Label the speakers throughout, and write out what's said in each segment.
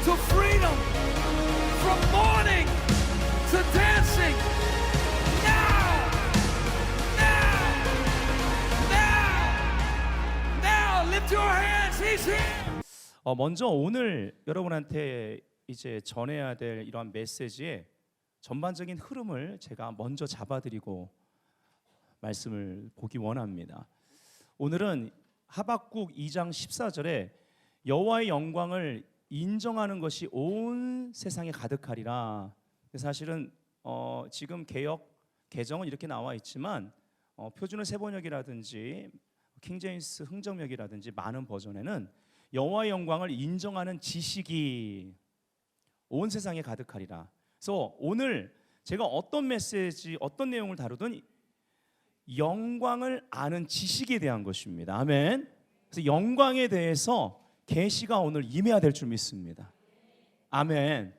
Speaker 1: to freedom, from mourning to dancing. Now, now, now, now, lift your hands. He's here.
Speaker 2: 먼저 오늘 여러분한테 이제 전해야 될 이러한 메시지의 전반적인 흐름을 제가 먼저 잡아드리고 말씀을 보기 원합니다. 오늘은 하박국 2장 14절에 여호와의 영광을 인정하는 것이 온 세상에 가득하리라. 사실은 지금 개정은 이렇게 나와 있지만 표준어 세번역이라든지 킹제임스 흥정역이라든지 많은 버전에는 여호와의 영광을 인정하는 지식이 온 세상에 가득하리라. 그래서 오늘 제가 어떤 메시지, 어떤 내용을 다루든 영광을 아는 지식에 대한 것입니다. 아멘. 그래서 영광에 대해서 계시가 오늘 임해야 될 줄 믿습니다. 아멘.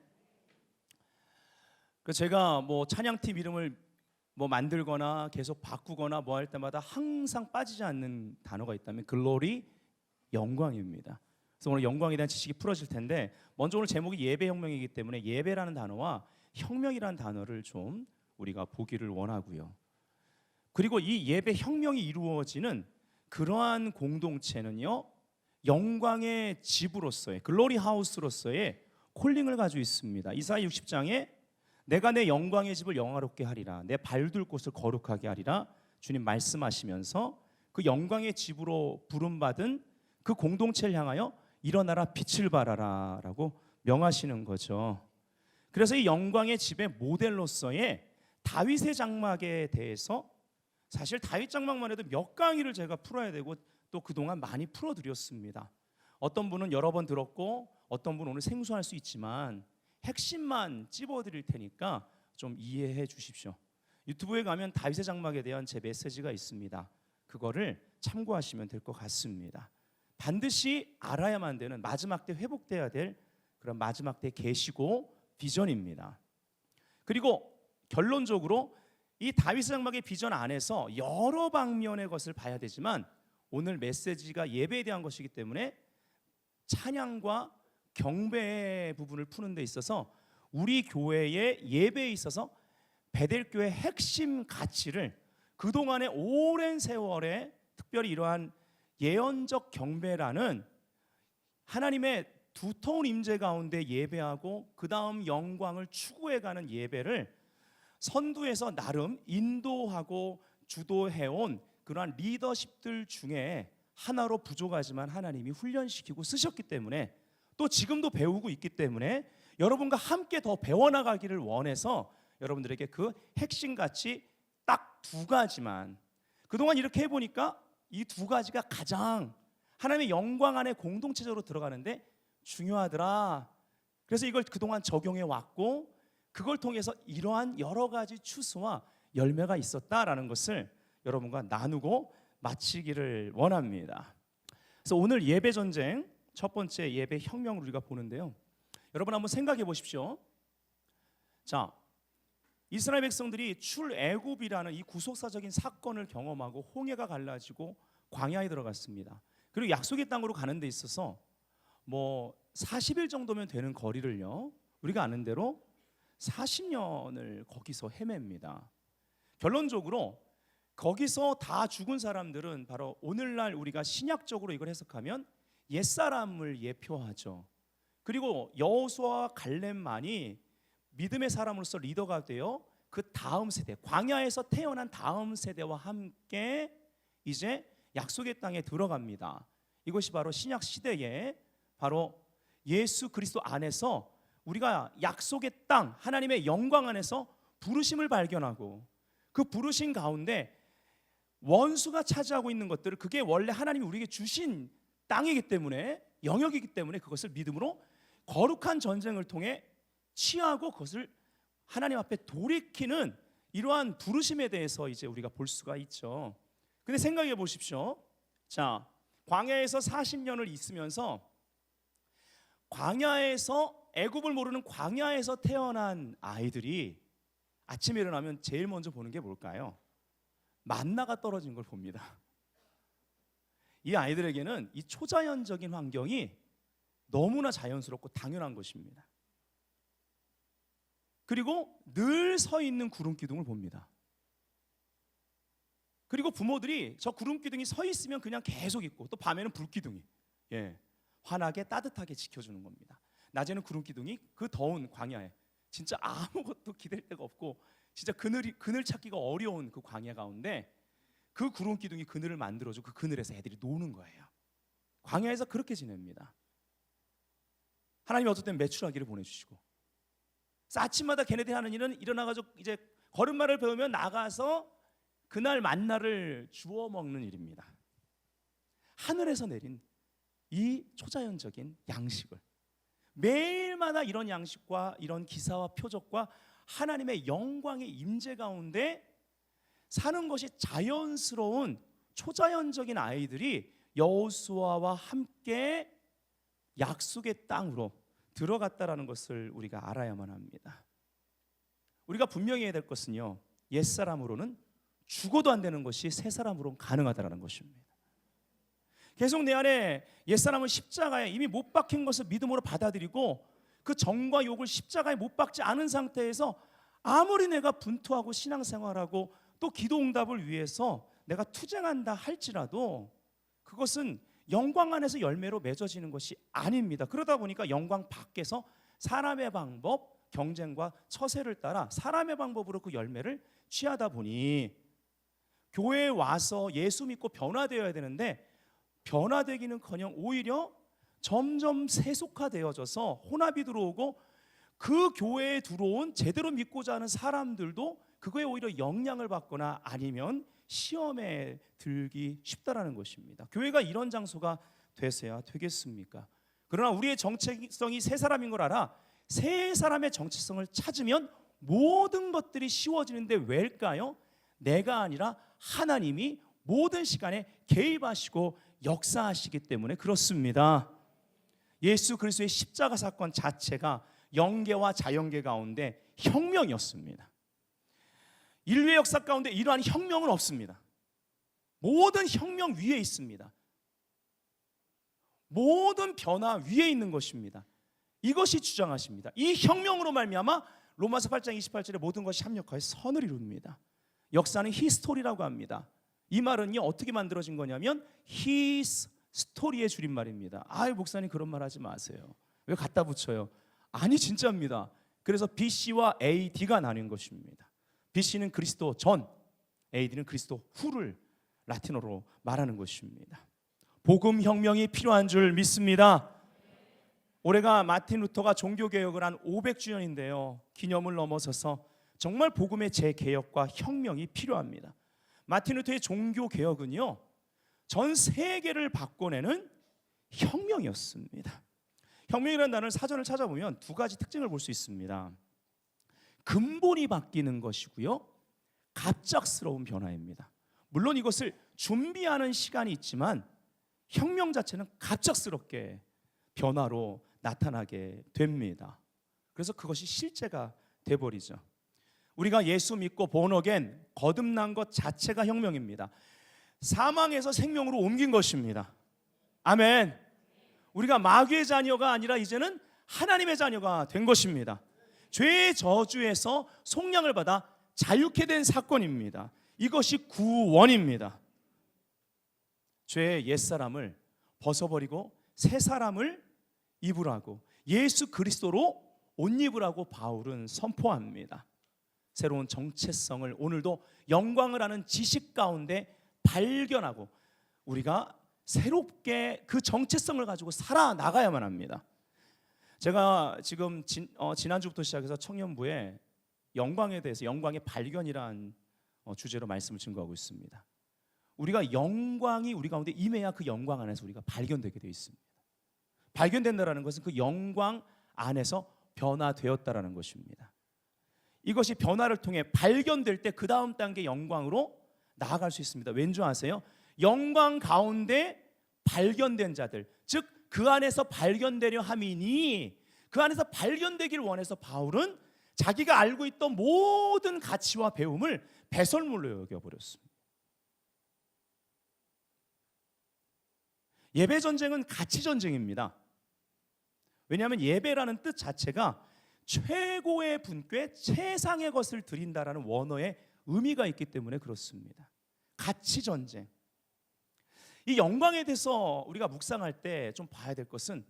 Speaker 2: 그 제가 찬양팀 이름을 만들거나 계속 바꾸거나 할 때마다 항상 빠지지 않는 단어가 있다면 글로리, 영광입니다. 그래서 오늘 영광에 대한 지식이 풀어질 텐데, 먼저 오늘 제목이 예배혁명이기 때문에 예배라는 단어와 혁명이라는 단어를 좀 우리가 보기를 원하고요. 그리고 이 예배혁명이 이루어지는 그러한 공동체는요, 영광의 집으로서의, 글로리 하우스로서의 콜링을 가지고 있습니다. 이사야 60장에 내가 내 영광의 집을 영화롭게 하리라, 내 발둘 곳을 거룩하게 하리라 주님 말씀하시면서 그 영광의 집으로 부름받은 그 공동체를 향하여 일어나라 빛을 발하라 라고 명하시는 거죠. 그래서 이 영광의 집의 모델로서의 다윗의 장막에 대해서, 사실 다윗 장막만 해도 몇 강의를 제가 풀어야 되고 또 그동안 많이 풀어드렸습니다. 어떤 분은 여러 번 들었고 어떤 분은 오늘 생소할 수 있지만 핵심만 찝어드릴 테니까 좀 이해해 주십시오. 유튜브에 가면 다윗의 장막에 대한 제 메시지가 있습니다. 그거를 참고하시면 될 것 같습니다. 반드시 알아야만 되는, 마지막 때 회복돼야 될 그런 마지막 때 계시고 비전입니다. 그리고 결론적으로 이 다윗의 장막의 비전 안에서 여러 방면의 것을 봐야 되지만 오늘 메시지가 예배에 대한 것이기 때문에 찬양과 경배의 부분을 푸는 데 있어서 우리 교회의 예배에 있어서 베델교의 핵심 가치를 그동안의 오랜 세월에 특별히 이러한 예언적 경배라는 하나님의 두터운 임재 가운데 예배하고 그 다음 영광을 추구해가는 예배를 선두에서 나름 인도하고 주도해온 그러한 리더십들 중에 하나로 부족하지만 하나님이 훈련시키고 쓰셨기 때문에, 또 지금도 배우고 있기 때문에 여러분과 함께 더 배워나가기를 원해서 여러분들에게 그 핵심 가치 딱 두 가지만, 그동안 이렇게 해보니까 이 두 가지가 가장 하나님의 영광 안에 공동체적으로 들어가는데 중요하더라. 그래서 이걸 그동안 적용해 왔고 그걸 통해서 이러한 여러 가지 추수와 열매가 있었다라는 것을 여러분과 나누고 마치기를 원합니다. 그래서 오늘 예배 전쟁 첫 번째 예배 혁명을 우리가 보는데요. 여러분 한번 생각해 보십시오. 자, 이스라엘 백성들이 출애굽이라는 이 구속사적인 사건을 경험하고 홍해가 갈라지고 광야에 들어갔습니다. 그리고 약속의 땅으로 가는 데 있어서 40일 정도면 되는 거리를요, 우리가 아는 대로 40년을 거기서 헤맵니다. 결론적으로 거기서 다 죽은 사람들은 바로 오늘날 우리가 신약적으로 이걸 해석하면 옛사람을 예표하죠. 그리고 여호수아와 갈렙만이 믿음의 사람으로서 리더가 되어 그 다음 세대, 광야에서 태어난 다음 세대와 함께 이제 약속의 땅에 들어갑니다. 이것이 바로 신약 시대에 바로 예수 그리스도 안에서 우리가 약속의 땅, 하나님의 영광 안에서 부르심을 발견하고 그 부르심 가운데 원수가 차지하고 있는 것들을, 그게 원래 하나님이 우리에게 주신 땅이기 때문에, 영역이기 때문에 그것을 믿음으로 거룩한 전쟁을 통해 취하고 그것을 하나님 앞에 돌이키는 이러한 부르심에 대해서 이제 우리가 볼 수가 있죠. 근데 생각해 보십시오. 자, 광야에서 40년을 있으면서 광야에서, 애굽을 모르는 광야에서 태어난 아이들이 아침에 일어나면 제일 먼저 보는 게 뭘까요? 만나가 떨어진 걸 봅니다. 이 아이들에게는 이 초자연적인 환경이 너무나 자연스럽고 당연한 것입니다. 그리고 늘 서 있는 구름 기둥을 봅니다. 그리고 부모들이 저 구름 기둥이 서 있으면 그냥 계속 있고, 또 밤에는 불 기둥이 환하게 따뜻하게 지켜주는 겁니다. 낮에는 구름 기둥이 그 더운 광야에 진짜 아무것도 기댈 데가 없고 진짜 그늘 찾기가 어려운 그 광야 가운데 그 구름 기둥이 그늘을 만들어주고 그 그늘에서 애들이 노는 거예요. 광야에서 그렇게 지냅니다. 하나님이 어떨 땐 메추라기를 보내주시고, 아침마다 걔네들이 하는 일은 일어나가지고 이제 걸음마를 배우면 나가서 그날 만나를 주워 먹는 일입니다. 하늘에서 내린 이 초자연적인 양식을 매일마다 이런 양식과 이런 기사와 표적과 하나님의 영광의 임재 가운데 사는 것이 자연스러운 초자연적인 아이들이 여호수아와 함께 약속의 땅으로 들어갔다라는 것을 우리가 알아야만 합니다. 우리가 분명히 해야 될 것은요, 옛사람으로는 죽어도 안 되는 것이 새사람으로는 가능하다라는 것입니다. 계속 내 안에 옛사람은 십자가에 이미 못 박힌 것을 믿음으로 받아들이고 그 정과 욕을 십자가에 못 박지 않은 상태에서 아무리 내가 분투하고 신앙생활하고 또 기도응답을 위해서 내가 투쟁한다 할지라도 그것은 영광 안에서 열매로 맺어지는 것이 아닙니다. 그러다 보니까 영광 밖에서 사람의 방법, 경쟁과 처세를 따라 사람의 방법으로 그 열매를 취하다 보니 교회에 와서 예수 믿고 변화되어야 되는데 변화되기는커녕 오히려 점점 세속화되어져서 혼합이 들어오고 그 교회에 들어온 제대로 믿고자 하는 사람들도 그거에 오히려 영향을 받거나 아니면 시험에 들기 쉽다라는 것입니다. 교회가 이런 장소가 되어야 되겠습니까? 그러나 우리의 정체성이 새 사람인 걸 알아 새 사람의 정체성을 찾으면 모든 것들이 쉬워지는데 왜일까요? 내가 아니라 하나님이 모든 시간에 개입하시고 역사하시기 때문에 그렇습니다. 예수 그리스도의 십자가 사건 자체가 영계와 자연계 가운데 혁명이었습니다. 인류의 역사 가운데 이러한 혁명은 없습니다. 모든 혁명 위에 있습니다. 모든 변화 위에 있는 것입니다. 이것이 주장하십니다. 이 혁명으로 말미암아 로마서 8장 28절에 모든 것이 합력하여 선을 이룹니다. 역사는 히스토리라고 합니다. 이 말은요 어떻게 만들어진 거냐면 히스 스토리의 줄임말입니다. 목사님 그런 말 하지 마세요. 왜 갖다 붙여요? 아니 진짜입니다. 그래서 BC와 AD가 나뉜 것입니다. BC는 그리스도 전, AD는 그리스도 후를 라틴어로 말하는 것입니다. 복음 혁명이 필요한 줄 믿습니다. 올해가 마틴 루터가 종교개혁을 한 500주년인데요 기념을 넘어서서 정말 복음의 재개혁과 혁명이 필요합니다. 마틴 루터의 종교개혁은요 전 세계를 바꿔내는 혁명이었습니다. 혁명이라는 단어를 사전을 찾아보면 두 가지 특징을 볼 수 있습니다. 근본이 바뀌는 것이고요 갑작스러운 변화입니다. 물론 이것을 준비하는 시간이 있지만 혁명 자체는 갑작스럽게 변화로 나타나게 됩니다. 그래서 그것이 실제가 돼버리죠. 우리가 예수 믿고 본어겐 거듭난 것 자체가 혁명입니다. 사망에서 생명으로 옮긴 것입니다. 아멘. 우리가 마귀의 자녀가 아니라 이제는 하나님의 자녀가 된 것입니다. 죄의 저주에서 속량을 받아 자유케 된 사건입니다. 이것이 구원입니다. 죄의 옛사람을 벗어버리고 새 사람을 입으라고 예수 그리스도로 옷 입으라고 바울은 선포합니다. 새로운 정체성을 오늘도 영광을 아는 지식 가운데 발견하고 우리가 새롭게 그 정체성을 가지고 살아나가야만 합니다. 제가 지금 지난주부터 시작해서 청년부에 영광에 대해서 영광의 발견이라는 주제로 말씀을 증거하고 있습니다. 우리가 영광이 우리 가운데 임해야 그 영광 안에서 우리가 발견되게 되어 있습니다. 발견된다는 것은 그 영광 안에서 변화되었다라는 것입니다. 이것이 변화를 통해 발견될 때 그 다음 단계 영광으로 나아갈 수 있습니다. 왠지 아세요? 영광 가운데 발견된 자들, 즉 그 안에서 발견되려 함이니 그 안에서 발견되기를 원해서 바울은 자기가 알고 있던 모든 가치와 배움을 배설물로 여겨버렸습니다. 예배 전쟁은 가치 전쟁입니다. 왜냐하면 예배라는 뜻 자체가 최고의 분께 최상의 것을 드린다라는 원어의 의미가 있기 때문에 그렇습니다. 가치 전쟁. 이 영광에 대해서 우리가 묵상할 때 좀 봐야 될 것은,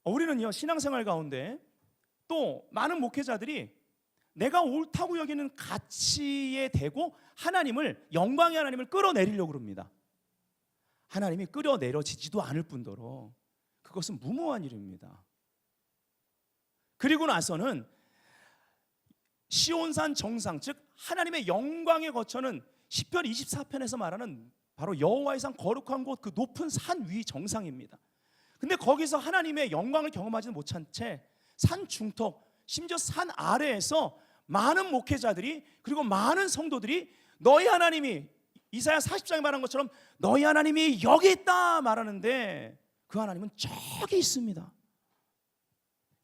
Speaker 2: 우리는요 신앙생활 가운데 또 많은 목회자들이 내가 옳다고 여기는 가치에 대고 하나님을, 영광의 하나님을 끌어내리려고 합니다. 하나님이 끌어내려지지도 않을 뿐더러 그것은 무모한 일입니다. 그리고 나서는 시온산 정상, 즉 하나님의 영광의 거처는 시편 24편에서 말하는 바로 여호와의 산 거룩한 곳, 그 높은 산 위 정상입니다. 근데 거기서 하나님의 영광을 경험하지 못한 채 산 중턱, 심지어 산 아래에서 많은 목회자들이, 그리고 많은 성도들이 너희 하나님이, 이사야 40장에 말한 것처럼 너희 하나님이 여기 있다 말하는데 그 하나님은 저기 있습니다.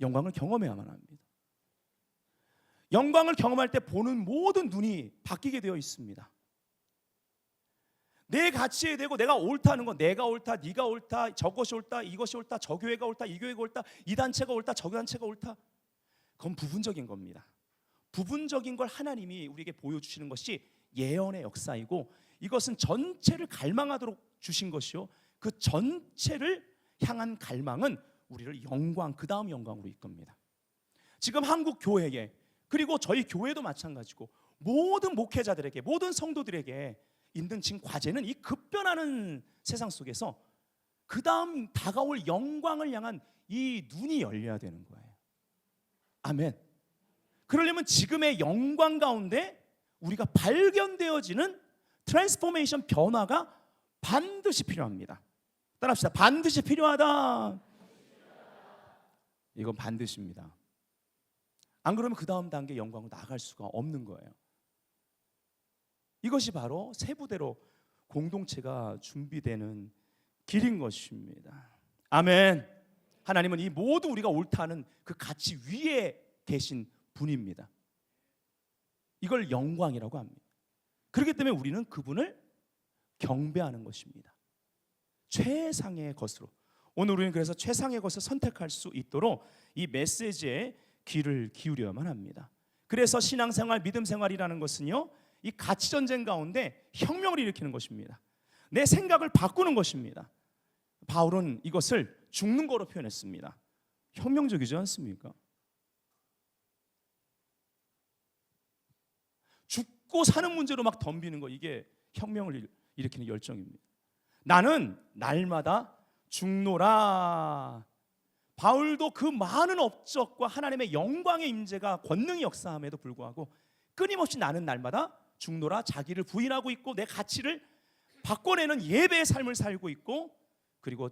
Speaker 2: 영광을 경험해야만 합니다. 영광을 경험할 때 보는 모든 눈이 바뀌게 되어 있습니다. 내 가치에 대고 내가 옳다는 건, 내가 옳다, 네가 옳다, 저것이 옳다, 이것이 옳다, 저 교회가 옳다, 이 교회가 옳다, 이 단체가 옳다, 저 단체가 옳다, 그건 부분적인 겁니다. 부분적인 걸 하나님이 우리에게 보여주시는 것이 예언의 역사이고, 이것은 전체를 갈망하도록 주신 것이요, 그 전체를 향한 갈망은 우리를 영광, 그 다음 영광으로 이끕니다. 지금 한국 교회에, 그리고 저희 교회도 마찬가지고 모든 목회자들에게, 모든 성도들에게 있는 지금 과제는 이 급변하는 세상 속에서 그 다음 다가올 영광을 향한 이 눈이 열려야 되는 거예요. 아멘. 그러려면 지금의 영광 가운데 우리가 발견되어지는 트랜스포메이션, 변화가 반드시 필요합니다. 따라합시다. 반드시 필요하다. 이건 반드시입니다. 안 그러면 그 다음 단계 영광으로 나아갈 수가 없는 거예요. 이것이 바로 세부대로 공동체가 준비되는 길인 것입니다. 아멘. 하나님은 이 모두 우리가 옳다는 그 가치 위에 계신 분입니다. 이걸 영광이라고 합니다. 그렇기 때문에 우리는 그분을 경배하는 것입니다. 최상의 것으로. 오늘 우리는 그래서 최상의 것을 선택할 수 있도록 이 메시지에 귀를 기울여야만 합니다. 그래서 신앙생활, 믿음생활이라는 것은요, 이 가치전쟁 가운데 혁명을 일으키는 것입니다. 내 생각을 바꾸는 것입니다. 바울은 이것을 죽는 거로 표현했습니다. 혁명적이지 않습니까? 죽고 사는 문제로 막 덤비는 거, 이게 혁명을 일으키는 열정입니다. 나는 날마다 죽노라. 바울도 그 많은 업적과 하나님의 영광의 임재가 권능이 역사함에도 불구하고 끊임없이 나는 날마다 죽노라, 자기를 부인하고 있고 내 가치를 바꿔내는 예배의 삶을 살고 있고, 그리고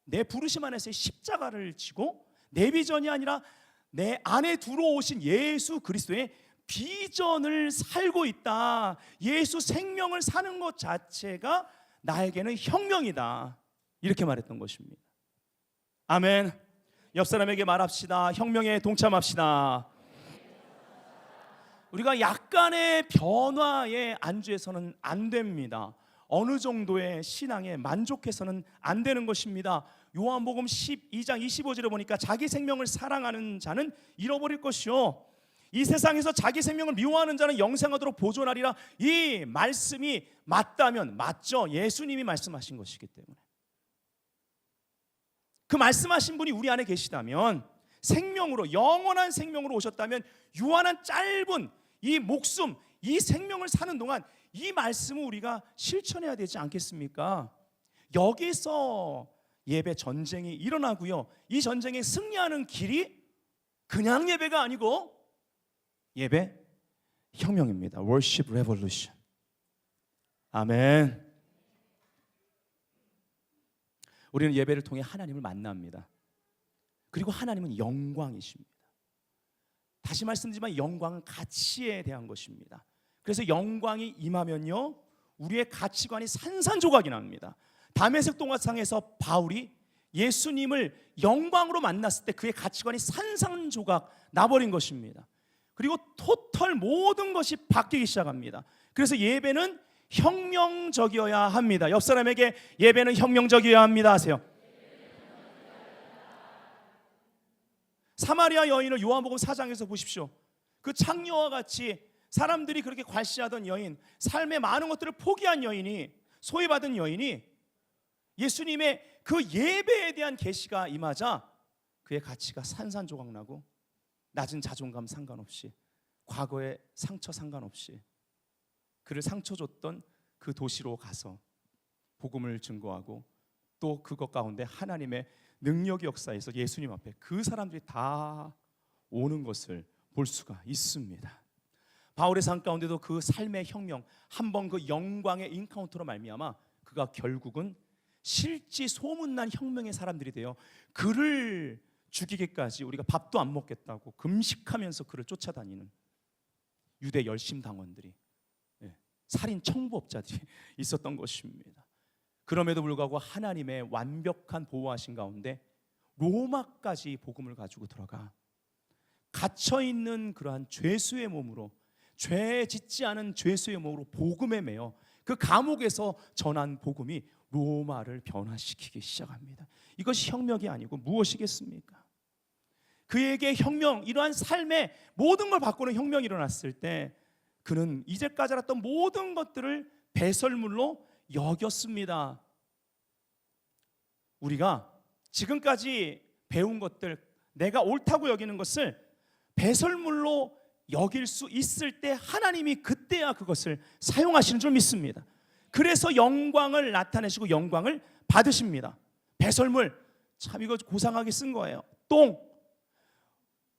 Speaker 2: 내 부르심 안에서의 십자가를 지고 내 비전이 아니라 내 안에 들어오신 예수 그리스도의 비전을 살고 있다. 예수 생명을 사는 것 자체가 나에게는 혁명이다. 이렇게 말했던 것입니다. 아멘. 옆 사람에게 말합시다. 혁명에 동참합시다. 우리가 약간의 변화에 안주해서는 안 됩니다. 어느 정도의 신앙에 만족해서는 안 되는 것입니다. 요한복음 12장 25절에 보니까 자기 생명을 사랑하는 자는 잃어버릴 것이요, 이 세상에서 자기 생명을 미워하는 자는 영생하도록 보존하리라. 이 말씀이 맞다면, 맞죠? 예수님이 말씀하신 것이기 때문에, 그 말씀하신 분이 우리 안에 계시다면, 생명으로, 영원한 생명으로 오셨다면, 유한한 짧은 이 목숨, 이 생명을 사는 동안 이 말씀을 우리가 실천해야 되지 않겠습니까? 여기서 예배 전쟁이 일어나고요, 이 전쟁에 승리하는 길이 그냥 예배가 아니고 예배 혁명입니다. Worship Revolution. 아멘. 우리는 예배를 통해 하나님을 만납니다. 그리고 하나님은 영광이십니다. 다시 말씀드리지만 영광은 가치에 대한 것입니다. 그래서 영광이 임하면요, 우리의 가치관이 산산조각이 납니다. 다메섹 동화상에서 바울이 예수님을 영광으로 만났을 때 그의 가치관이 산산조각 나버린 것입니다. 그리고 토털 모든 것이 바뀌기 시작합니다. 그래서 예배는 혁명적이어야 합니다. 옆 사람에게 예배는 혁명적이어야 합니다 하세요. 사마리아 여인을 요한복음 4장에서 보십시오. 그 창녀와 같이 사람들이 그렇게 괄시하던 여인, 삶의 많은 것들을 포기한 여인이, 소외받은 여인이 예수님의 그 예배에 대한 계시가 임하자 그의 가치가 산산조각나고 낮은 자존감 상관없이, 과거의 상처 상관없이 그를 상처 줬던 그 도시로 가서 복음을 증거하고, 또 그것 가운데 하나님의 능력의 역사에서 예수님 앞에 그 사람들이 다 오는 것을 볼 수가 있습니다. 바울의 삶 가운데도 그 삶의 혁명, 한번 그 영광의 인카운터로 말미암아 그가 결국은 실지 소문난 혁명의 사람들이 되어 그를 죽이기까지, 우리가 밥도 안 먹겠다고 금식하면서 그를 쫓아다니는 유대 열심당원들이, 살인 청부업자들이 있었던 것입니다. 그럼에도 불구하고 하나님의 완벽한 보호하신 가운데 로마까지 복음을 가지고 들어가 갇혀있는 그러한 죄수의 몸으로, 죄 짓지 않은 죄수의 몸으로 복음에 매여 그 감옥에서 전한 복음이 로마를 변화시키기 시작합니다. 이것이 혁명이 아니고 무엇이겠습니까? 그에게 혁명, 이러한 삶의 모든 걸 바꾸는 혁명이 일어났을 때 그는 이제까지 알았던 모든 것들을 배설물로 여겼습니다. 우리가 지금까지 배운 것들, 내가 옳다고 여기는 것을 배설물로 여길 수 있을 때 하나님이 그때야 그것을 사용하시는 줄 믿습니다. 그래서 영광을 나타내시고 영광을 받으십니다. 배설물, 참 이거 고상하게 쓴 거예요. 똥.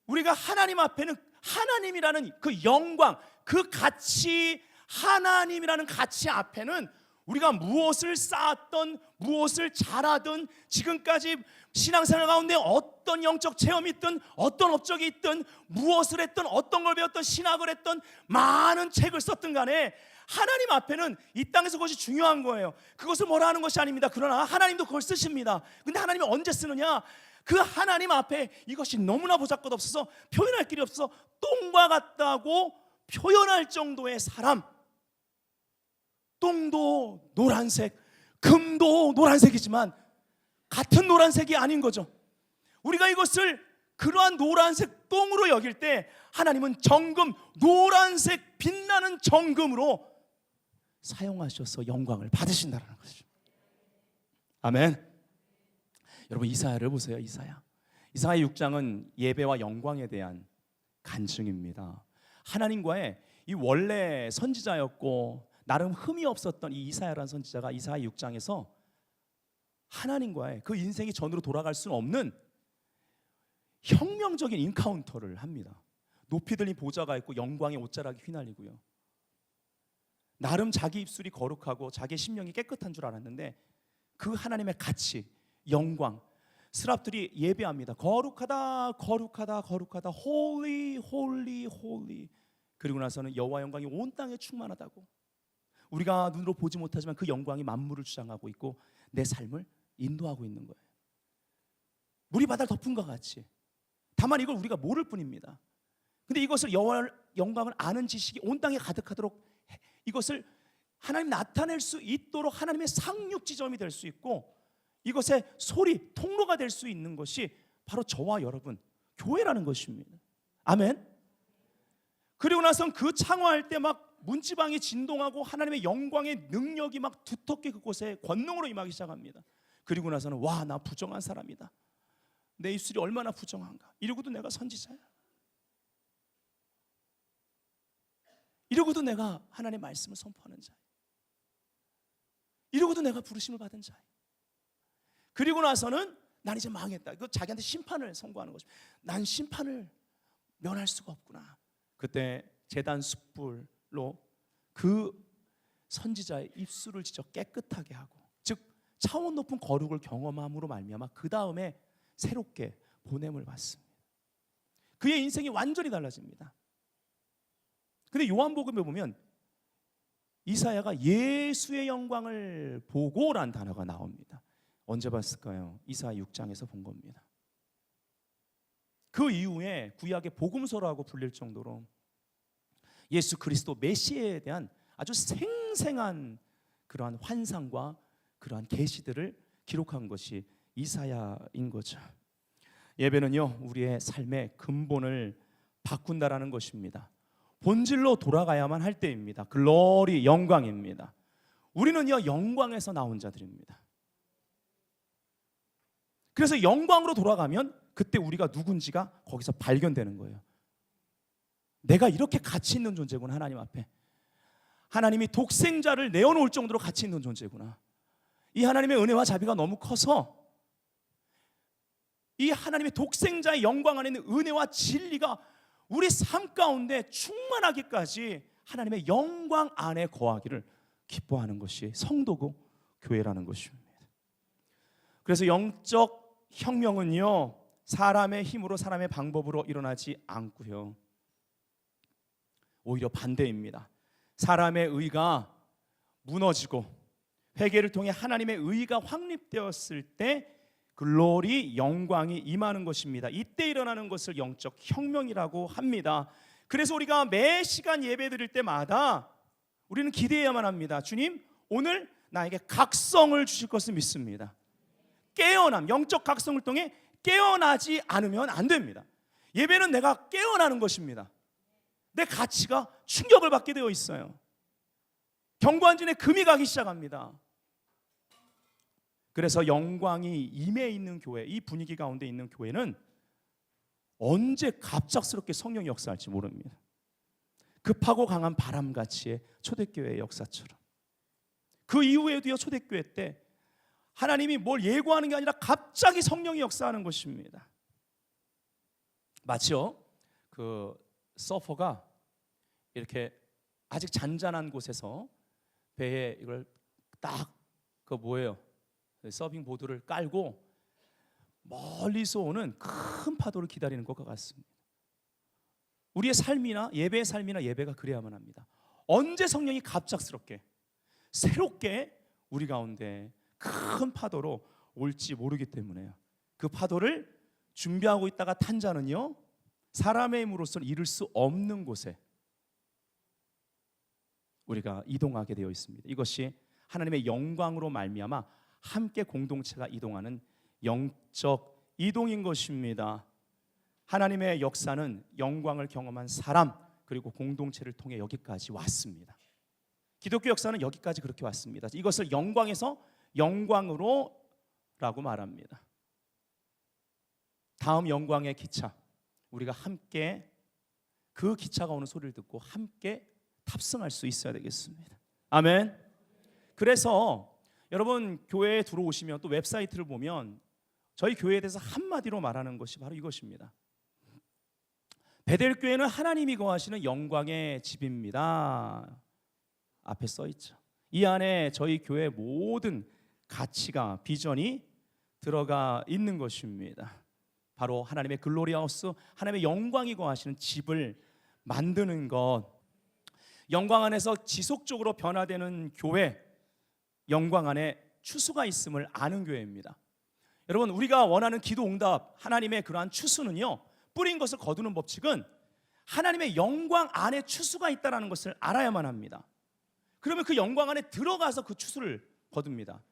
Speaker 2: 우리가 하나님 앞에는 하나님이라는 그 영광, 그 가치, 하나님이라는 가치 앞에는 우리가 무엇을 쌓았던, 무엇을 잘하든, 지금까지 신앙생활 가운데 어떤 영적 체험이 있든, 어떤 업적이 있든, 무엇을 했든, 어떤 걸 배웠든, 신학을 했든, 많은 책을 썼든 간에 하나님 앞에는 이 땅에서 그것이 중요한 거예요. 그것을 뭐라 하는 것이 아닙니다. 그러나 하나님도 그걸 쓰십니다. 근데 하나님이 언제 쓰느냐? 그 하나님 앞에 이것이 너무나 보잘것없어서 표현할 길이 없어서 똥과 같다고 표현할 정도의 사람. 똥도 노란색, 금도 노란색이지만 같은 노란색이 아닌 거죠. 우리가 이것을 그러한 노란색 똥으로 여길 때 하나님은 정금, 노란색 빛나는 정금으로 사용하셔서 영광을 받으신다는 것이죠. 아멘. 여러분, 이사야를 보세요. 이사야 6장은 예배와 영광에 대한 간증입니다. 하나님과의 이 원래 선지자였고 나름 흠이 없었던 이 이사야라는 선지자가 이사야 6장에서 하나님과의 그 인생이 전으로 돌아갈 수는 없는 혁명적인 인카운터를 합니다. 높이 들린 보좌가 있고 영광의 옷자락이 휘날리고요. 나름 자기 입술이 거룩하고 자기 심령이 깨끗한 줄 알았는데 그 하나님의 가치, 영광, 스랍들이 예배합니다. 거룩하다, 거룩하다, 거룩하다, holy, holy, holy. 그리고 나서는 여호와 영광이 온 땅에 충만하다고. 우리가 눈으로 보지 못하지만 그 영광이 만물을 주장하고 있고 내 삶을 인도하고 있는 거예요. 물이 바다를 덮은 것 같이. 다만 이걸 우리가 모를 뿐입니다. 근데 이것을 여호와 영광을 아는 지식이 온 땅에 가득하도록 이것을 하나님 나타낼 수 있도록 하나님의 상륙 지점이 될 수 있고 이것의 소리, 통로가 될 수 있는 것이 바로 저와 여러분, 교회라는 것입니다. 아멘. 그리고 나선 그 창화할 때 막 문지방이 진동하고 하나님의 영광의 능력이 막 두텁게 그곳에 권능으로 임하기 시작합니다. 그리고 나서는 와, 나 부정한 사람이다. 내 입술이 얼마나 부정한가. 이러고도 내가 선지자야. 이러고도 내가 하나님의 말씀을 선포하는 자야. 이러고도 내가 부르심을 받은 자야. 그리고 나서는 난 이제 망했다. 그 자기한테 심판을 선고하는 것입니다. 난 심판을 면할 수가 없구나. 그때 제단 숯불로 그 선지자의 입술을 직접 깨끗하게 하고, 즉 차원 높은 거룩을 경험함으로 말미암아 그 다음에 새롭게 보냄을 받습니다. 그의 인생이 완전히 달라집니다. 근데 요한복음에 보면 이사야가 예수의 영광을 보고라는 단어가 나옵니다. 언제 봤을까요? 이사야 6장에서 본 겁니다. 그 이후에 구약의 복음서라고 불릴 정도로 예수 그리스도 메시아에 대한 아주 생생한 그러한 환상과 그러한 계시들을 기록한 것이 이사야인 거죠. 예배는요, 우리의 삶의 근본을 바꾼다라는 것입니다. 본질로 돌아가야만 할 때입니다. 글로리, 영광입니다. 우리는요, 영광에서 나온 자들입니다. 그래서 영광으로 돌아가면 그때 우리가 누군지가 거기서 발견되는 거예요. 내가 이렇게 가치 있는 존재구나. 하나님 앞에 하나님이 독생자를 내어놓을 정도로 가치 있는 존재구나. 이 하나님의 은혜와 자비가 너무 커서 이 하나님의 독생자의 영광 안에 있는 은혜와 진리가 우리 삶 가운데 충만하기까지 하나님의 영광 안에 거하기를 기뻐하는 것이 성도고 교회라는 것입니다. 그래서 영적 혁명은요, 사람의 힘으로 사람의 방법으로 일어나지 않고요, 오히려 반대입니다. 사람의 의가 무너지고 회개를 통해 하나님의 의가 확립되었을 때 글로리, 영광이 임하는 것입니다. 이때 일어나는 것을 영적 혁명이라고 합니다. 그래서 우리가 매 시간 예배 드릴 때마다 우리는 기대해야만 합니다. 주님, 오늘 나에게 각성을 주실 것을 믿습니다. 깨어남, 영적 각성을 통해 깨어나지 않으면 안 됩니다. 예배는 내가 깨어나는 것입니다. 내 가치가 충격을 받게 되어 있어요. 경관진에 금이 가기 시작합니다. 그래서 영광이 임해 있는 교회, 이 분위기 가운데 있는 교회는 언제 갑작스럽게 성령이 역사할지 모릅니다. 급하고 강한 바람같이의 초대교회의 역사처럼. 그 이후에도요, 초대교회 때 하나님이 뭘 예고하는 게 아니라 갑자기 성령이 역사하는 것입니다. 마치요, 그 서퍼가 이렇게 아직 잔잔한 곳에서 배에 이걸 딱 그 뭐예요? 서빙 보드를 깔고 멀리서 오는 큰 파도를 기다리는 것과 같습니다. 우리의 삶이나 예배의 삶이나 예배가 그래야만 합니다. 언제 성령이 갑작스럽게 새롭게 우리 가운데 큰 파도로 올지 모르기 때문에요. 그 파도를 준비하고 있다가 탄 자는요, 사람의 힘으로서는 이룰 수 없는 곳에 우리가 이동하게 되어 있습니다. 이것이 하나님의 영광으로 말미암아 함께 공동체가 이동하는 영적 이동인 것입니다. 하나님의 역사는 영광을 경험한 사람 그리고 공동체를 통해 여기까지 왔습니다. 기독교 역사는 여기까지 그렇게 왔습니다. 이것을 영광에서 영광으로 라고 말합니다. 다음 영광의 기차, 우리가 함께 그 기차가 오는 소리를 듣고 함께 탑승할 수 있어야 되겠습니다. 아멘. 그래서 여러분 교회에 들어오시면 또 웹사이트를 보면 저희 교회에 대해서 한마디로 말하는 것이 바로 이것입니다. 베델교회는 하나님이 거하시는 영광의 집입니다. 앞에 써 있죠. 이 안에 저희 교회의 모든 가치가, 비전이 들어가 있는 것입니다. 바로 하나님의 글로리하우스, 하나님의 영광이 거하시는 집을 만드는 것, 영광 안에서 지속적으로 변화되는 교회, 영광 안에 추수가 있음을 아는 교회입니다. 여러분, 우리가 원하는 기도 응답, 하나님의 그러한 추수는요, 뿌린 것을 거두는 법칙은 하나님의 영광 안에 추수가 있다는 것을 알아야만 합니다. 그러면 그 영광 안에 들어가서 그 추수를 거둡니다.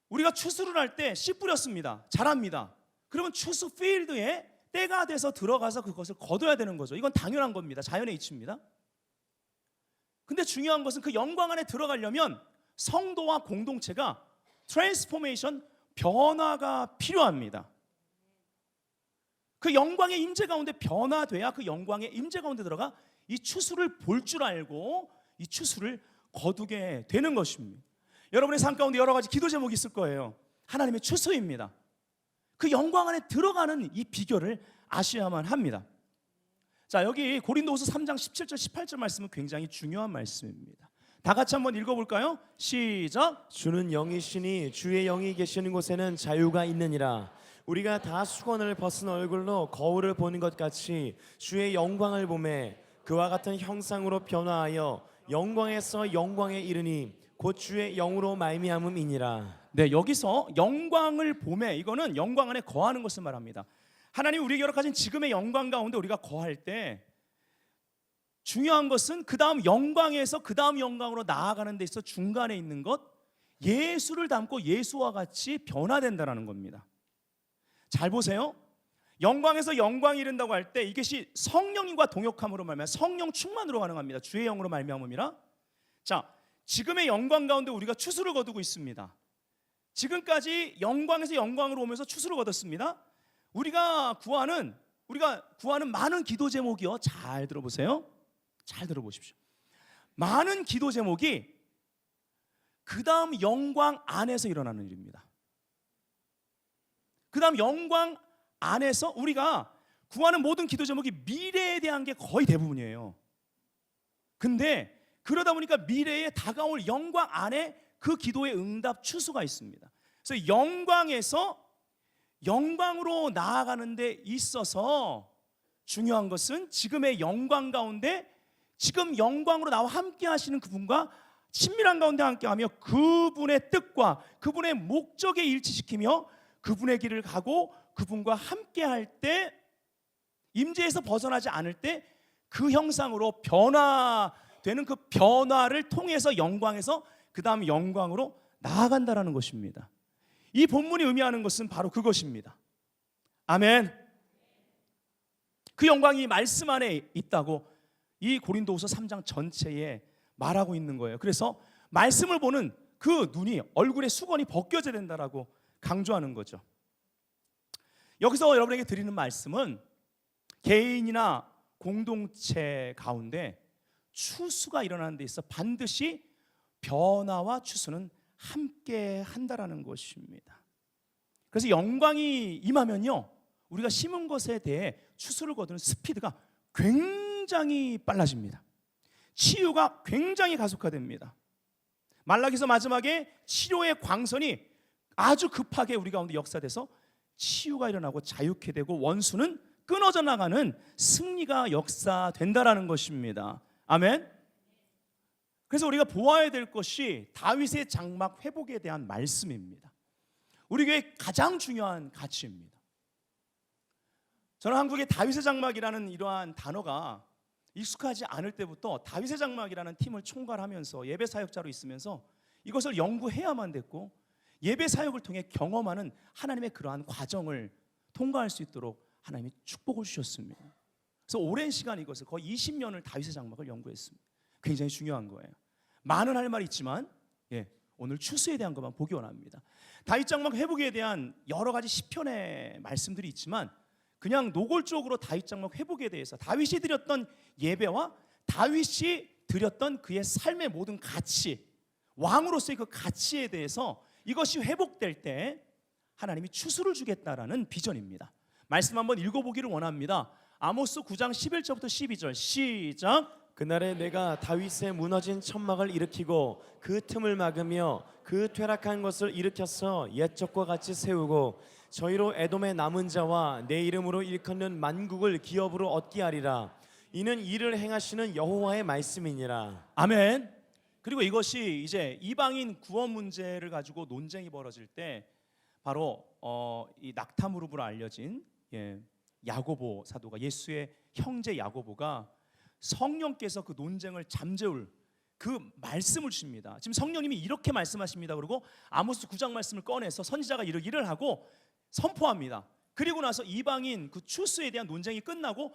Speaker 2: 우리가 추수를 할 때 씨 뿌렸습니다. 자랍니다. 그러면 추수 필드에 때가 돼서 들어가서 그것을 거둬야 되는 거죠. 이건 당연한 겁니다. 자연의 이치입니다. 근데 중요한 것은 그 영광 안에 들어가려면 성도와 공동체가 트랜스포메이션, 변화가 필요합니다. 그 영광의 임재 가운데 변화돼야 그 영광의 임재 가운데 들어가 이 추수를 볼 줄 알고 이 추수를 거두게 되는 것입니다. 여러분의 삶 가운데 여러 가지 기도 제목이 있을 거예요. 하나님의 추수입니다. 그 영광 안에 들어가는 이 비결을 아셔야만 합니다. 자, 여기 고린도후서 3장 17절 18절 말씀은 굉장히 중요한 말씀입니다. 다 같이 한번 읽어볼까요? 시작.
Speaker 3: 주는 영이시니 주의 영이 계시는 곳에는 자유가 있느니라. 우리가 다 수건을 벗은 얼굴로 거울을 보는 것 같이 주의 영광을 보매 그와 같은 형상으로 변화하여 영광에서 영광에 이르니 곧 주의 영으로 말미암음이니라.
Speaker 2: 네, 여기서 영광을 보매, 이거는 영광 안에 거하는 것을 말합니다. 하나님 우리에게 허락하신 지금의 영광 가운데 우리가 거할 때 중요한 것은 그 다음 영광에서 그 다음 영광으로 나아가는 데 있어 중간에 있는 것, 예수를 닮고 예수와 같이 변화된다는 겁니다. 잘 보세요. 영광에서 영광이 이른다고 할 때 이것이 성령님과 동역함으로 말미암아 성령 충만으로 가능합니다. 주의 영으로 말미암음이라. 자, 지금의 영광 가운데 우리가 추수를 거두고 있습니다. 지금까지 영광에서 영광으로 오면서 추수를 거뒀습니다. 우리가 구하는 많은 기도 제목이요. 잘 들어보세요. 잘 들어보십시오. 많은 기도 제목이 그 다음 영광 안에서 일어나는 일입니다. 그 다음 영광 안에서 우리가 구하는 모든 기도 제목이 미래에 대한 게 거의 대부분이에요. 근데 그러다 보니까 미래에 다가올 영광 안에 그 기도의 응답 추수가 있습니다. 그래서 영광에서 영광으로 나아가는 데 있어서 중요한 것은 지금의 영광 가운데 지금 영광으로 나와 함께 하시는 그분과 친밀한 가운데 함께하며 그분의 뜻과 그분의 목적에 일치시키며 그분의 길을 가고 그분과 함께할 때 임재에서 벗어나지 않을 때 그 형상으로 변화되는 그 변화를 통해서 영광에서 그 다음 영광으로 나아간다라는 것입니다. 이 본문이 의미하는 것은 바로 그것입니다. 아멘. 그 영광이 말씀 안에 있다고 이 고린도후서 3장 전체에 말하고 있는 거예요. 그래서 말씀을 보는 그 눈이 얼굴의 수건이 벗겨져야 된다라고 강조하는 거죠. 여기서 여러분에게 드리는 말씀은 개인이나 공동체 가운데 추수가 일어나는 데 있어 반드시 변화와 추수는 함께 한다라는 것입니다. 그래서 영광이 임하면요, 우리가 심은 것에 대해 추수를 거두는 스피드가 굉장히 빨라집니다. 치유가 굉장히 가속화됩니다. 말라기서 마지막에 치료의 광선이 아주 급하게 우리 가운데 역사돼서 치유가 일어나고 자유케 되고 원수는 끊어져 나가는 승리가 역사된다라는 것입니다. 아멘. 그래서 우리가 보아야 될 것이 다윗의 장막 회복에 대한 말씀입니다. 우리 교회의 가장 중요한 가치입니다. 저는 한국의 다윗의 장막이라는 이러한 단어가 익숙하지 않을 때부터 다윗의 장막이라는 팀을 총괄하면서 예배 사역자로 있으면서 이것을 연구해야만 됐고 예배 사역을 통해 경험하는 하나님의 그러한 과정을 통과할 수 있도록 하나님이 축복을 주셨습니다. 그래서 오랜 시간 이것을 거의 20년을 다윗의 장막을 연구했습니다. 굉장히 중요한 거예요. 많은 할 말이 있지만 오늘 추수에 대한 것만 보기 원합니다. 다윗 장막 회복에 대한 여러 가지 시편의 말씀들이 있지만 그냥 노골적으로 다윗 장막 회복에 대해서 다윗이 드렸던 예배와 다윗이 드렸던 그의 삶의 모든 가치, 왕으로서의 그 가치에 대해서 이것이 회복될 때 하나님이 추수를 주겠다라는 비전입니다. 말씀 한번 읽어보기를 원합니다. 아모스 9장 11절부터 12절 시작.
Speaker 3: 그날에 내가 다윗의 무너진 천막을 일으키고 그 틈을 막으며 그 퇴락한 것을 일으켜서 옛적과 같이 세우고 저희로 에돔의 남은 자와 내 이름으로 일컫는 만국을 기업으로 얻게 하리라. 이는 이를 행하시는 여호와의 말씀이니라.
Speaker 2: 아멘. 그리고 이것이 이제 이방인 구원 문제를 가지고 논쟁이 벌어질 때 바로 이 낙타무릎으로 알려진 야고보 사도가 예수의 형제 야고보가 성령께서 그 논쟁을 잠재울 그 말씀을 주십니다. 지금 성령님이 이렇게 말씀하십니다. 그리고 아모스 9장 말씀을 꺼내서 선지자가 이러기를 하고 선포합니다. 그리고 나서 이방인 그 추수에 대한 논쟁이 끝나고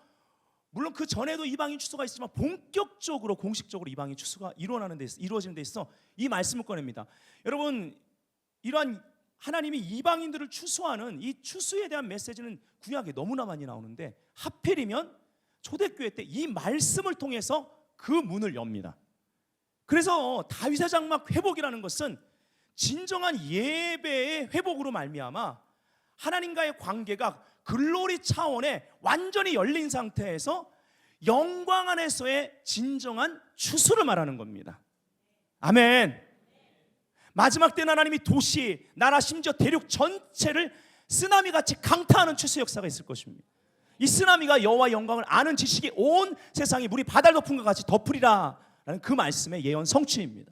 Speaker 2: 물론 그 전에도 이방인 추수가 있지만 본격적으로 공식적으로 이방인 추수가 이루어지는 데 있어 이 말씀을 꺼냅니다. 여러분, 이러한 하나님이 이방인들을 추수하는 이 추수에 대한 메시지는 구약에 너무나 많이 나오는데 하필이면 초대교회 때 이 말씀을 통해서 그 문을 엽니다. 그래서 다윗의 장막 회복이라는 것은 진정한 예배의 회복으로 말미암아 하나님과의 관계가 글로리 차원에 완전히 열린 상태에서 영광 안에서의 진정한 추수를 말하는 겁니다. 아멘. 마지막 때는 하나님이 도시, 나라, 심지어 대륙 전체를 쓰나미같이 강타하는 추수 역사가 있을 것입니다. 이 쓰나미가 여호와의 영광을 아는 지식이 온 세상이 물이 바다를 덮은 것 같이 덮으리라 라는 그 말씀의 예언 성취입니다.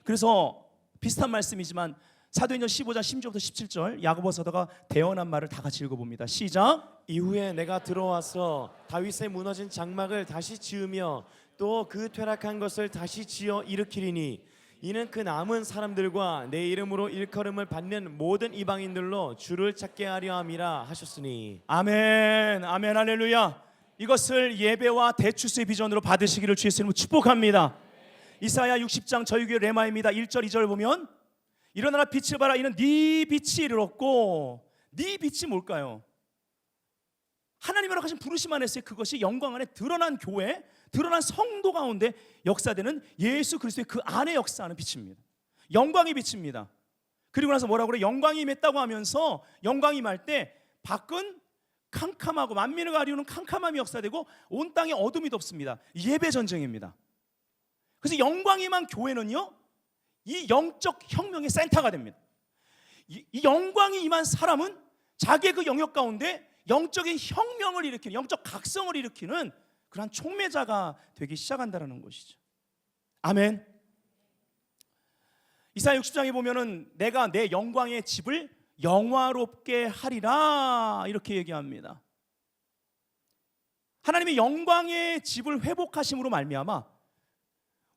Speaker 2: 그래서 비슷한 말씀이지만 사도행전 15장 16절부터 17절 야고보 사도가 대언한 말을 다 같이 읽어봅니다. 시작.
Speaker 3: 이후에 내가 들어와서 다윗의 무너진 장막을 다시 지으며 또 그 퇴락한 것을 다시 지어 일으키리니 이는 그 남은 사람들과 내 이름으로 일컬음을 받는 모든 이방인들로 주를 찾게 하려 함이라 하셨으니.
Speaker 2: 아멘, 아멘, 할렐루야. 이것을 예배와 대추수의 비전으로 받으시기를 주의 이름으로 축복합니다. 이사야 60장 저희 교회 레마입니다. 1절 2절 보면 일어나라 빛을 봐라 이는 네 빛이 이르렀고, 네 빛이 뭘까요? 하나님으로 하신 부르심 안에서의 그것이 영광 안에 드러난 교회, 드러난 성도 가운데 역사되는 예수 그리스도의 그 안에 역사하는 빛입니다. 영광이 빛입니다. 그리고 나서 뭐라고 그래? 영광이 임했다고 하면서 영광이 임할 때 밖은 캄캄하고 만민을 가리우는 캄캄함이 역사되고 온 땅에 어둠이 덮습니다. 예배 전쟁입니다. 그래서 영광이 임한 교회는요, 이 영적 혁명의 센터가 됩니다. 이 영광이 임한 사람은 자기의 그 영역 가운데 영적인 혁명을 일으키는, 영적 각성을 일으키는 그러한 촉매자가 되기 시작한다는 것이죠. 아멘. 이사야 60장에 보면은 내가 내 영광의 집을 영화롭게 하리라 이렇게 얘기합니다. 하나님이 영광의 집을 회복하심으로 말미암아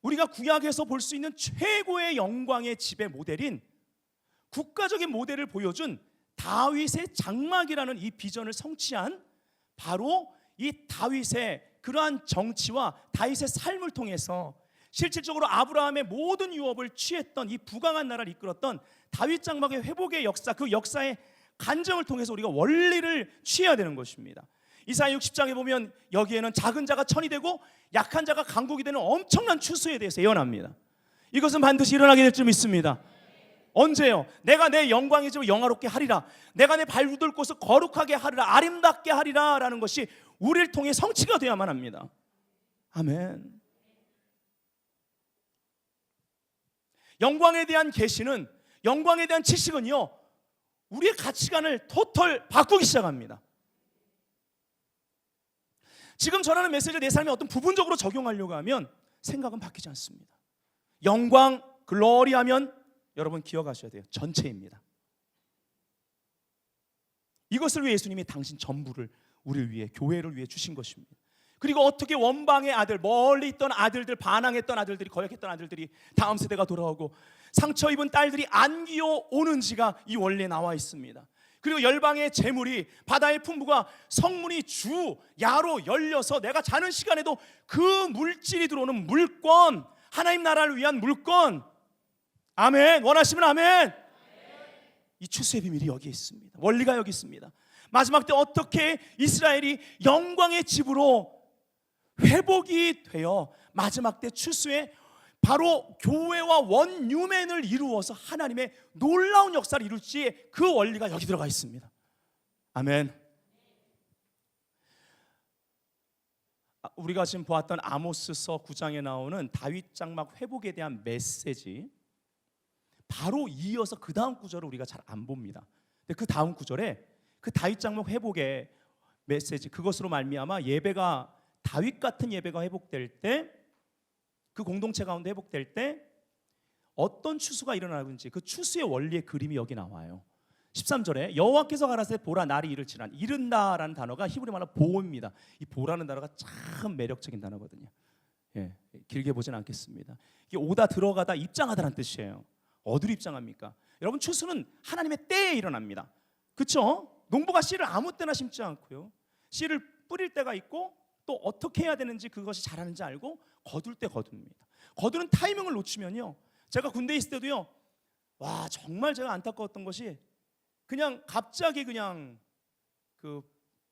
Speaker 2: 우리가 구약에서 볼 수 있는 최고의 영광의 집의 모델인, 국가적인 모델을 보여준 다윗의 장막이라는 이 비전을 성취한 바로 이 다윗의 그러한 정치와 다윗의 삶을 통해서 실질적으로 아브라함의 모든 유업을 취했던 이 부강한 나라를 이끌었던 다윗 장막의 회복의 역사, 그 역사의 간증을 통해서 우리가 원리를 취해야 되는 것입니다. 이사야 60장에 보면 여기에는 작은 자가 천이 되고 약한 자가 강국이 되는 엄청난 추수에 대해서 예언합니다. 이것은 반드시 일어나게 될 줄 믿습니다. 언제요? 내가 내 영광의 집을 영화롭게 하리라, 내가 내 발붙을 곳을 거룩하게 하리라, 아름답게 하리라 라는 것이 우리를 통해 성취가 되어야만 합니다. 아멘. 영광에 대한 계시는, 영광에 대한 지식은요, 우리의 가치관을 토털 바꾸기 시작합니다. 지금 전하는 메시지를 내 삶에 어떤 부분적으로 적용하려고 하면 생각은 바뀌지 않습니다. 영광, 글로리 하면 여러분 기억하셔야 돼요. 전체입니다. 이것을 위해 예수님이 당신 전부를 우리를 위해, 교회를 위해 주신 것입니다. 그리고 어떻게 원방의 아들, 멀리 있던 아들들, 반항했던 아들들이, 거역했던 아들들이 다음 세대가 돌아오고 상처 입은 딸들이 안기어 오는지가 이 원리에 나와 있습니다. 그리고 열방의 재물이, 바다의 풍부가 성문이 주 야로 열려서 내가 자는 시간에도 그 물질이 들어오는 물권, 하나님 나라를 위한 물권. 아멘. 원하시면 아멘. 이 추수의 비밀이 여기에 있습니다. 원리가 여기 있습니다. 마지막 때 어떻게 이스라엘이 영광의 집으로 회복이 되어 마지막 때 추수의 바로 교회와 원유맨을 이루어서 하나님의 놀라운 역사를 이룰지, 그 원리가 여기 들어가 있습니다. 아멘. 우리가 지금 보았던 아모스서 9장에 나오는 다윗 장막 회복에 대한 메시지, 바로 이어서 그 다음 구절을 우리가 잘 안 봅니다. 근데 그 다음 구절에 그 다윗 장막 회복의 메시지, 그것으로 말미암아 예배가, 다윗 같은 예배가 회복될 때, 그 공동체 가운데 회복될 때 어떤 추수가 일어나는지, 그 추수의 원리의 그림이 여기 나와요. 13절에 여호와께서 가라사대 보라 날이 이를지라. 이른다라는 단어가 히브리 말로 보입니다. 이 보라는 단어가 참 매력적인 단어거든요. 예, 길게 보진 않겠습니다. 이게 오다, 들어가다, 입장하다라는 뜻이에요. 어디로 입장합니까? 여러분, 추수는 하나님의 때에 일어납니다. 그렇죠? 농부가 씨를 아무 때나 심지 않고요, 씨를 뿌릴 때가 있고 또 어떻게 해야 되는지, 그것이 잘하는지 알고 거둘 때 거둡니다. 거두는 타이밍을 놓치면요, 제가 군대에 있을 때도요, 와, 정말 제가 안타까웠던 것이 그냥 갑자기 그냥 그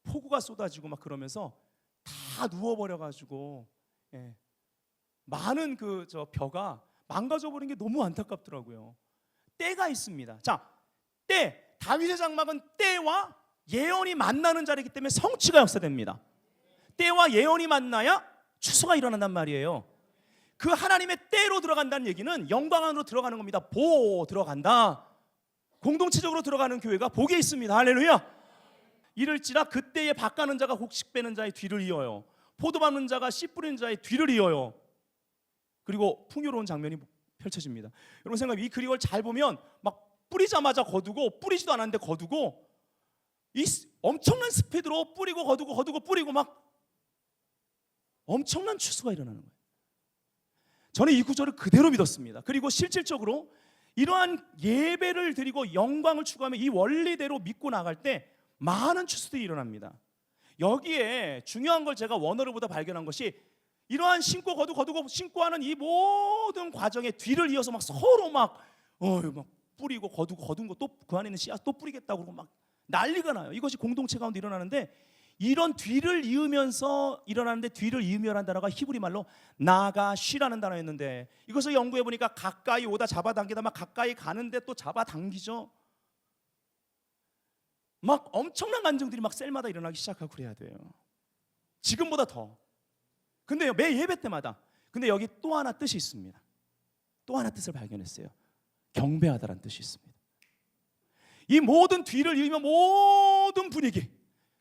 Speaker 2: 폭우가 쏟아지고 막 그러면서 다 누워버려가지고, 예, 많은 그 저 벼가 망가져버린 게 너무 안타깝더라고요. 때가 있습니다. 자, 때, 다윗의 장막은 때와 예언이 만나는 자리이기 때문에 성취가 역사됩니다. 때와 예언이 만나야 추수가 일어난단 말이에요. 그 하나님의 때로 들어간다는 얘기는 영광 안으로 들어가는 겁니다. 보 들어간다. 공동체적으로 들어가는 교회가 복에 있습니다. 할렐루야. 이를지라 그때에 밭가는 자가 곡식 빼는 자의 뒤를 이어요. 포도 밟는 자가 씨 뿌리는 자의 뒤를 이어요. 그리고 풍요로운 장면이 펼쳐집니다. 여러분 생각해, 이 그림을 잘 보면 막 뿌리자마자 거두고, 뿌리지도 않았는데 거두고, 이 엄청난 스피드로 뿌리고 거두고 뿌리고 막 엄청난 추수가 일어나는 거예요. 저는 이 구절을 그대로 믿었습니다. 그리고 실질적으로 이러한 예배를 드리고 영광을 추구하며 이 원리대로 믿고 나갈 때 많은 추수들이 일어납니다. 여기에 중요한 걸 제가 원어로보다 발견한 것이 이러한 심고 거두고 심고 하는 이 모든 과정의 뒤를 이어서 막 서로 막 뿌리고 거둔 거 또 그 안에 있는 씨앗 또 뿌리겠다고 그러고 막 난리가 나요. 이것이 공동체 가운데 일어나는데, 이런 뒤를 이으면서 일어나는데, 뒤를 이으며라는 단어가 히브리 말로 나가쉬라는 단어였는데, 이것을 연구해 보니까 가까이 오다 잡아당기다, 막 가까이 가는데 또 잡아당기죠. 막 엄청난 감정들이 막 셀마다 일어나기 시작하고 그래야 돼요. 지금보다 더. 근데요, 매 예배 때마다. 근데 여기 또 하나 뜻이 있습니다. 또 하나 뜻을 발견했어요. 경배하다라는 뜻이 있습니다. 이 모든 뒤를 이으며 모든 분위기,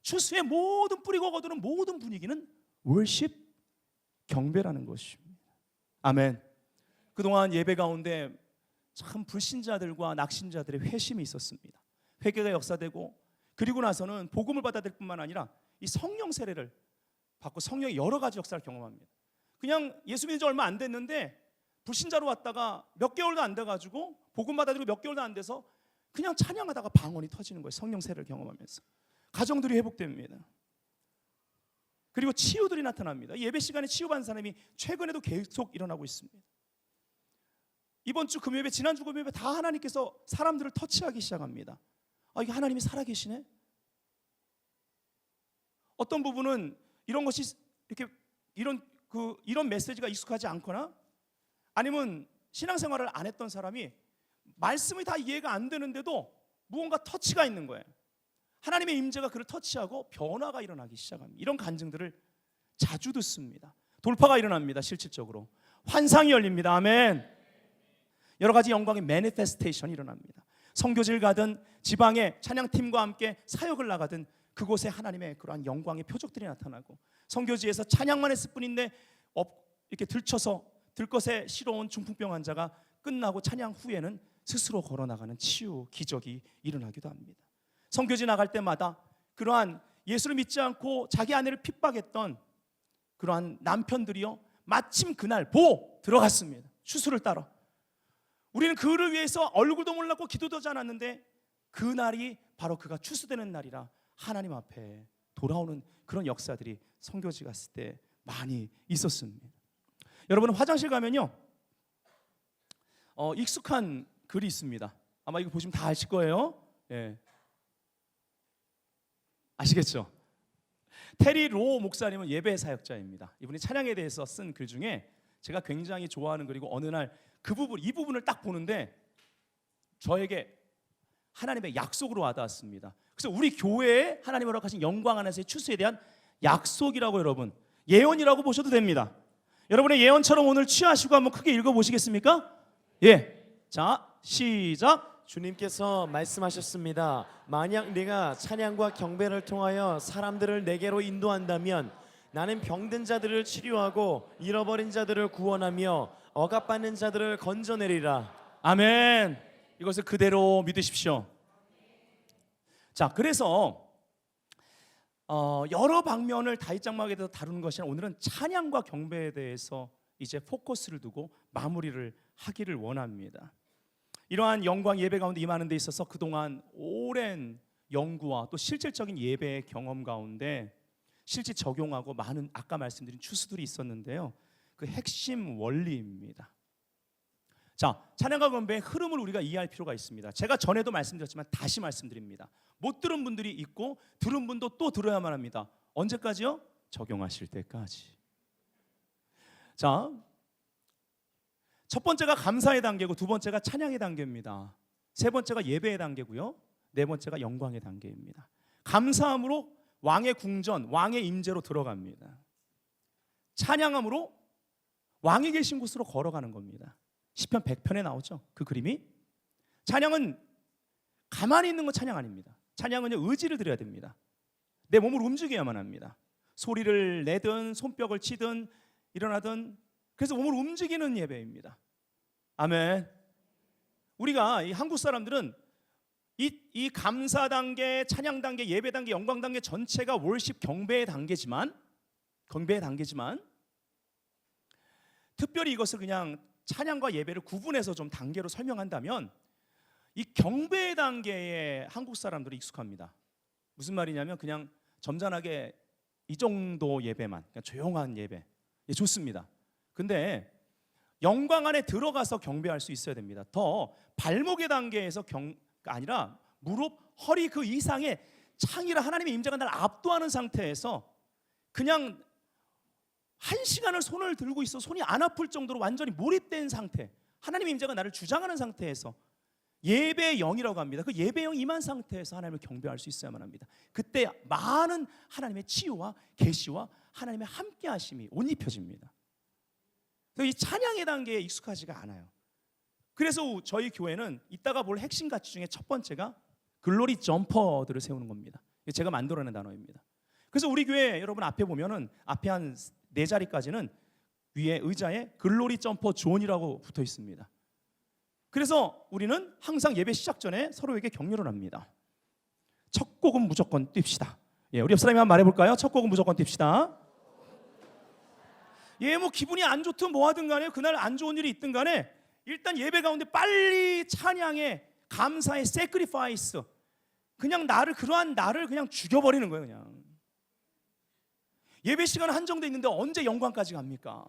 Speaker 2: 추수의 모든 뿌리고 거두는 모든 분위기는 월십, 경배라는 것입니다. 아멘. 그동안 예배 가운데 참 불신자들과 낙신자들의 회심이 있었습니다. 회개가 역사되고, 그리고 나서는 복음을 받아들일 뿐만 아니라 이 성령 세례를 받고 성령의 여러 가지 역사를 경험합니다. 그냥 예수 믿은 지 얼마 안 됐는데 불신자로 왔다가 몇 개월도 안 돼가지고 복음 받아들이고 몇 개월도 안 돼서 그냥 찬양하다가 방언이 터지는 거예요. 성령 세례를 경험하면서 가정들이 회복됩니다. 그리고 치유들이 나타납니다. 예배 시간에 치유받은 사람이 최근에도 계속 일어나고 있습니다. 이번 주 금요예배, 지난주 금요예배 다 하나님께서 사람들을 터치하기 시작합니다. 이게 하나님이 살아계시네. 어떤 부분은 이런 것이 이렇게 이런 메시지가 익숙하지 않거나, 아니면 신앙생활을 안 했던 사람이 말씀이 다 이해가 안 되는데도 무언가 터치가 있는 거예요. 하나님의 임재가 그를 터치하고 변화가 일어나기 시작합니다. 이런 간증들을 자주 듣습니다. 돌파가 일어납니다. 실질적으로 환상이 열립니다. 아멘. 여러 가지 영광의 매니페스테이션이 일어납니다. 선교지를 가든 지방의 찬양팀과 함께 사역을 나가든 그곳에 하나님의 그러한 영광의 표적들이 나타나고, 선교지에서 찬양만 했을 뿐인데 이렇게 들쳐서 들것에 실어온 중풍병 환자가 끝나고 찬양 후에는 스스로 걸어나가는 치유 기적이 일어나기도 합니다. 선교지 나갈 때마다 그러한 예수를 믿지 않고 자기 아내를 핍박했던 그러한 남편들이요, 마침 그날 들어갔습니다. 추수를 따러. 우리는 그를 위해서 얼굴도 몰랐고 기도도 하지 않았는데 그날이 바로 그가 추수되는 날이라 하나님 앞에 돌아오는 그런 역사들이 선교지 갔을 때 많이 있었습니다. 여러분, 화장실 가면요 익숙한 글이 있습니다. 아마 이거 보시면 다 아실 거예요. 예. 아시겠죠? 테리 로 목사님은 예배 사역자입니다. 이분이 찬양에 대해서 쓴 글 중에 제가 굉장히 좋아하는 글이고, 어느 날 이 부분을 딱 보는데 저에게 하나님의 약속으로 와닿았습니다. 그래서 우리 교회에 하나님 허락하신 영광 안에서의 추수에 대한 약속이라고, 여러분 예언이라고 보셔도 됩니다. 여러분의 예언처럼 오늘 취하시고 한번 크게 읽어보시겠습니까? 예, 자 시작.
Speaker 3: 주님께서 말씀하셨습니다. 만약 네가 찬양과 경배를 통하여 사람들을 내게로 인도한다면 나는 병든 자들을 치료하고 잃어버린 자들을 구원하며 억압받는 자들을 건져내리라.
Speaker 2: 아멘. 이것을 그대로 믿으십시오. 자, 그래서 여러 방면을 다윗 장막에 대해서 다루는 것이 아니라 오늘은 찬양과 경배에 대해서 이제 포커스를 두고 마무리를 하기를 원합니다. 이러한 영광 예배 가운데 임하는 데 있어서 그동안 오랜 연구와 또 실질적인 예배의 경험 가운데 실제 적용하고 많은 아까 말씀드린 추수들이 있었는데요, 그 핵심 원리입니다. 자, 찬양과 경배의 흐름을 우리가 이해할 필요가 있습니다. 제가 전에도 말씀드렸지만 다시 말씀드립니다. 못 들은 분들이 있고 들은 분도 또 들어야만 합니다. 언제까지요? 적용하실 때까지. 자, 첫 번째가 감사의 단계고, 두 번째가 찬양의 단계입니다. 세 번째가 예배의 단계고요, 네 번째가 영광의 단계입니다. 감사함으로 왕의 궁전, 왕의 임재로 들어갑니다. 찬양함으로 왕이 계신 곳으로 걸어가는 겁니다. 시편 100편에 나오죠, 그 그림이. 찬양은 가만히 있는 건 찬양 아닙니다. 찬양은 의지를 들여야 됩니다. 내 몸을 움직여야만 합니다. 소리를 내든 손뼉을 치든 일어나든, 그래서 몸을 움직이는 예배입니다. 아멘. 우리가 이 한국 사람들은 이 감사 단계, 찬양 단계, 예배 단계, 영광 단계 전체가 월십 경배의 단계지만 특별히 이것을 그냥 찬양과 예배를 구분해서 좀 단계로 설명한다면 이 경배 단계에 한국 사람들이 익숙합니다. 무슨 말이냐면 그냥 점잖하게 이 정도 예배만, 그냥 조용한 예배, 예, 좋습니다. 근데 영광 안에 들어가서 경배할 수 있어야 됩니다. 더 발목의 단계에서 아니라 무릎, 허리 그 이상의 창이라 하나님의 임재가 날 압도하는 상태에서 그냥 1시간을 손을 들고 있어 손이 안 아플 정도로 완전히 몰입된 상태, 하나님의 임재가 나를 주장하는 상태에서 예배의 영이라고 합니다. 그 예배의 영이 임한 상태에서 하나님을 경배할 수 있어야만 합니다. 그때 많은 하나님의 치유와 계시와 하나님의 함께 하심이 옷 입혀집니다. 이 찬양의 단계에 익숙하지가 않아요. 그래서 저희 교회는 이따가 볼 핵심 가치 중에 첫 번째가 글로리 점퍼들을 세우는 겁니다. 제가 만들어낸 단어입니다. 그래서 우리 교회 여러분 앞에 보면은 앞에 한 4자리까지는 위에 의자에 글로리 점퍼 존이라고 붙어 있습니다. 그래서 우리는 항상 예배 시작 전에 서로에게 격려를 합니다. 첫 곡은 무조건 뜁시다. 예, 우리 옆 사람이 한번 말해볼까요? 첫 곡은 무조건 뜁시다. 예, 뭐 기분이 안 좋든 뭐 하든 간에 그날 안 좋은 일이 있든 간에 일단 예배 가운데 빨리 찬양에 감사의 세크리파이스, 그냥 그러한 나를 그냥 죽여버리는 거예요. 그냥 예배 시간은 한정돼 있는데 언제 영광까지 갑니까?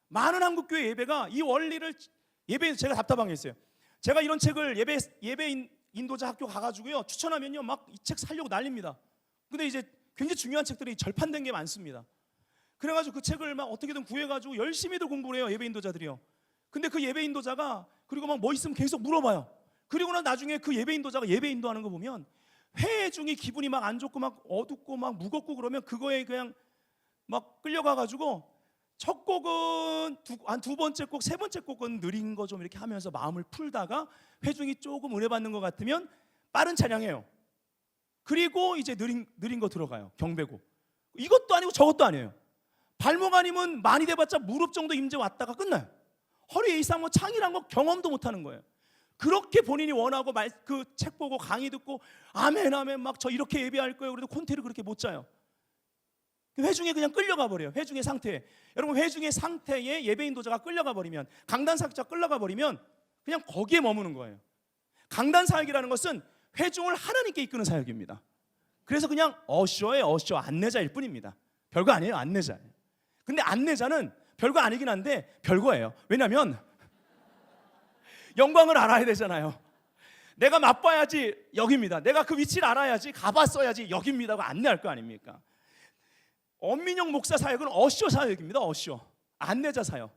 Speaker 2: 많은 한국교회 예배가 이 원리를 예배, 제가 답답한 게 있어요. 제가 이런 책을 예배 인도자 학교 가가지고요 추천하면요 막 이 책 살려고 난립니다. 근데 이제 굉장히 중요한 책들이 절판된 게 많습니다. 그래가지고 그 책을 막 어떻게든 구해가지고 열심히들 공부를 해요, 예배 인도자들이요. 근데 그 예배 인도자가 그리고 막 뭐 있으면 계속 물어봐요. 그리고 나중에 그 예배 인도자가 예배 인도하는 거 보면 회의 중에 기분이 막 안 좋고 막 어둡고 막 무겁고 그러면 그거에 그냥 막 끌려가가지고 첫 곡은 한 두 번째 곡, 세 번째 곡은 느린 거 좀 이렇게 하면서 마음을 풀다가 회중이 조금 은혜 받는 것 같으면 빠른 찬양해요. 그리고 이제 느린 거 들어가요. 경배곡. 이것도 아니고 저것도 아니에요. 발목 아니면 많이 돼봤자 무릎 정도 임재 왔다가 끝나요. 허리 이상 뭐 창이란 거 경험도 못하는 거예요. 그렇게 본인이 원하고 그 책 보고 강의 듣고 아멘 아멘 막 저 이렇게 예배할 거예요. 그래도 콘테를 그렇게 못 짜요. 회중에 그냥 끌려가 버려요. 회중의 상태에. 여러분 회중의 상태에 예배 인도자가 끌려가 버리면, 강단 사역자가 끌려가 버리면 그냥 거기에 머무는 거예요. 강단 사역이라는 것은 회중을 하나님께 이끄는 사역입니다. 그래서 그냥 어셔의 어셔, 안내자일 뿐입니다. 별거 아니에요. 안내자예요. 근데 안내자는 별거 아니긴 한데 별거예요. 왜냐하면 영광을 알아야 되잖아요. 내가 맛봐야지 여기입니다. 내가 그 위치를 알아야지 가봤어야지 여기입니다고 안내할 거 아닙니까? 엄민영 목사 사역은 어셔 사역입니다. 어셔, 안내자 사역.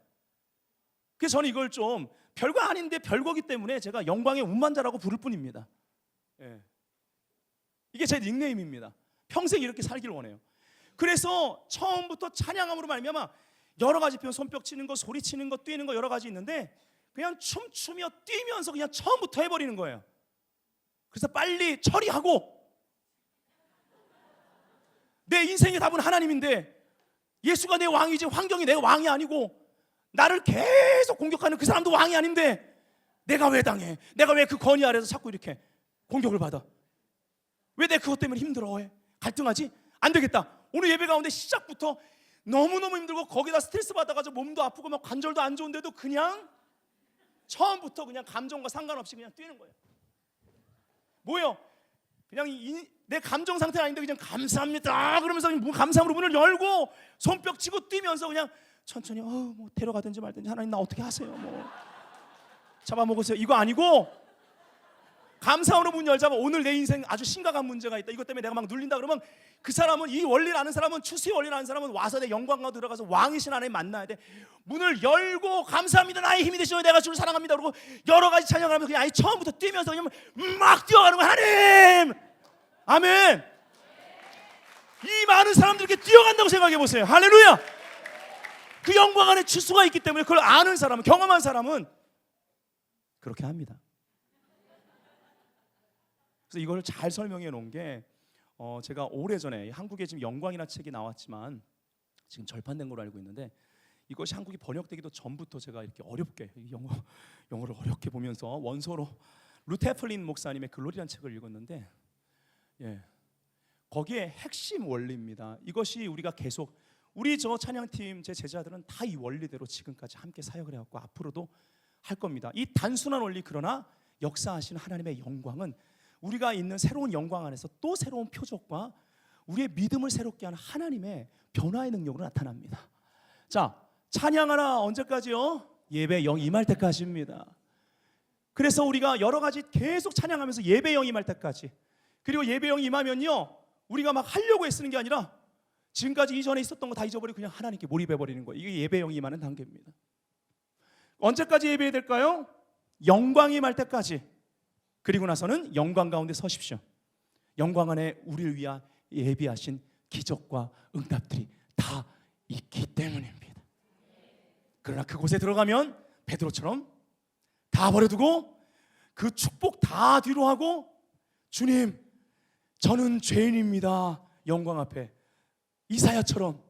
Speaker 2: 그래서 저는 이걸 좀 별거 아닌데 별거기 때문에 제가 영광의 운반자라고 부를 뿐입니다. 예. 이게 제 닉네임입니다. 평생 이렇게 살길 원해요. 그래서 처음부터 찬양함으로 말미암아 여러 가지 표현, 손뼉 치는 거, 소리 치는 거, 뛰는 거 여러 가지 있는데 그냥 춤추며 뛰면서 그냥 처음부터 해버리는 거예요. 그래서 빨리 처리하고, 내 인생의 답은 하나님인데 예수가 내 왕이지 환경이 내 왕이 아니고 나를 계속 공격하는 그 사람도 왕이 아닌데 내가 왜 당해? 내가 왜 그 권위 아래서 자꾸 이렇게 공격을 받아? 왜 내 그것 때문에 힘들어해? 갈등하지? 안 되겠다. 오늘 예배 가운데 시작부터 너무너무 힘들고 거기다 스트레스 받아가지고 몸도 아프고 막 관절도 안 좋은데도 그냥 처음부터 그냥 감정과 상관없이 그냥 뛰는 거예요. 뭐예요? 그냥 내 감정 상태는 아닌데 그냥 감사합니다 그러면서 감사함으로 문을 열고 손뼉 치고 뛰면서 그냥 천천히 뭐 데려가든지 말든지 하나님 나 어떻게 하세요? 뭐 잡아먹으세요. 이거 아니고 감사함으로 문 열자면 오늘 내 인생 아주 심각한 문제가 있다. 이것 때문에 내가 막 눌린다 그러면 그 사람은, 이 원리를 아는 사람은, 추수의 원리를 아는 사람은 와서 내 영광과 들어가서 왕이신 하나님 만나야 돼. 문을 열고 감사합니다 나의 힘이 되시오 내가 주를 사랑합니다 그러고 여러 가지 찬양을 하면서 그냥 아예 처음부터 뛰면서 그냥 막 뛰어가는 거야. 하나님 아멘. 이 많은 사람들께 뛰어간다고 생각해 보세요. 할렐루야. 그 영광 안에 추수가 있기 때문에 그걸 아는 사람은, 경험한 사람은 그렇게 합니다. 그래서 이걸 잘 설명해 놓은 게 제가 오래전에 한국에 지금 영광이라는 책이 나왔지만 지금 절판된 걸로 알고 있는데 이것이 한국이 번역되기도 전부터 제가 이렇게 어렵게 영어를 어렵게 보면서 원서로 루테플린 목사님의 글로리라는 책을 읽었는데 거기에 핵심 원리입니다. 이것이 우리가 계속 우리 저 찬양팀 제 제자들은 다 이 원리대로 지금까지 함께 사역을 해왔고 앞으로도 할 겁니다. 이 단순한 원리, 그러나 역사하시는 하나님의 영광은 우리가 있는 새로운 영광 안에서 또 새로운 표적과 우리의 믿음을 새롭게 하는 하나님의 변화의 능력으로 나타납니다. 자, 찬양하라 언제까지요? 예배 영 임할 때까지입니다. 그래서 우리가 여러 가지 계속 찬양하면서 예배 영 임할 때까지, 그리고 예배 영 임하면요 우리가 막 하려고 애쓰는 게 아니라 지금까지 이전에 있었던 거 다 잊어버리고 그냥 하나님께 몰입해버리는 거예요. 이게 예배 영 임하는 단계입니다. 언제까지 예배해야 될까요? 영광이 임할 때까지. 그리고 나서는 영광 가운데 서십시오. 영광 안에 우리를 위한 예비하신 기적과 응답들이 다 있기 때문입니다. 그러나 그곳에 들어가면 베드로처럼 다 버려두고 그 축복 다 뒤로 하고, 주님 저는 죄인입니다. 영광 앞에 이사야처럼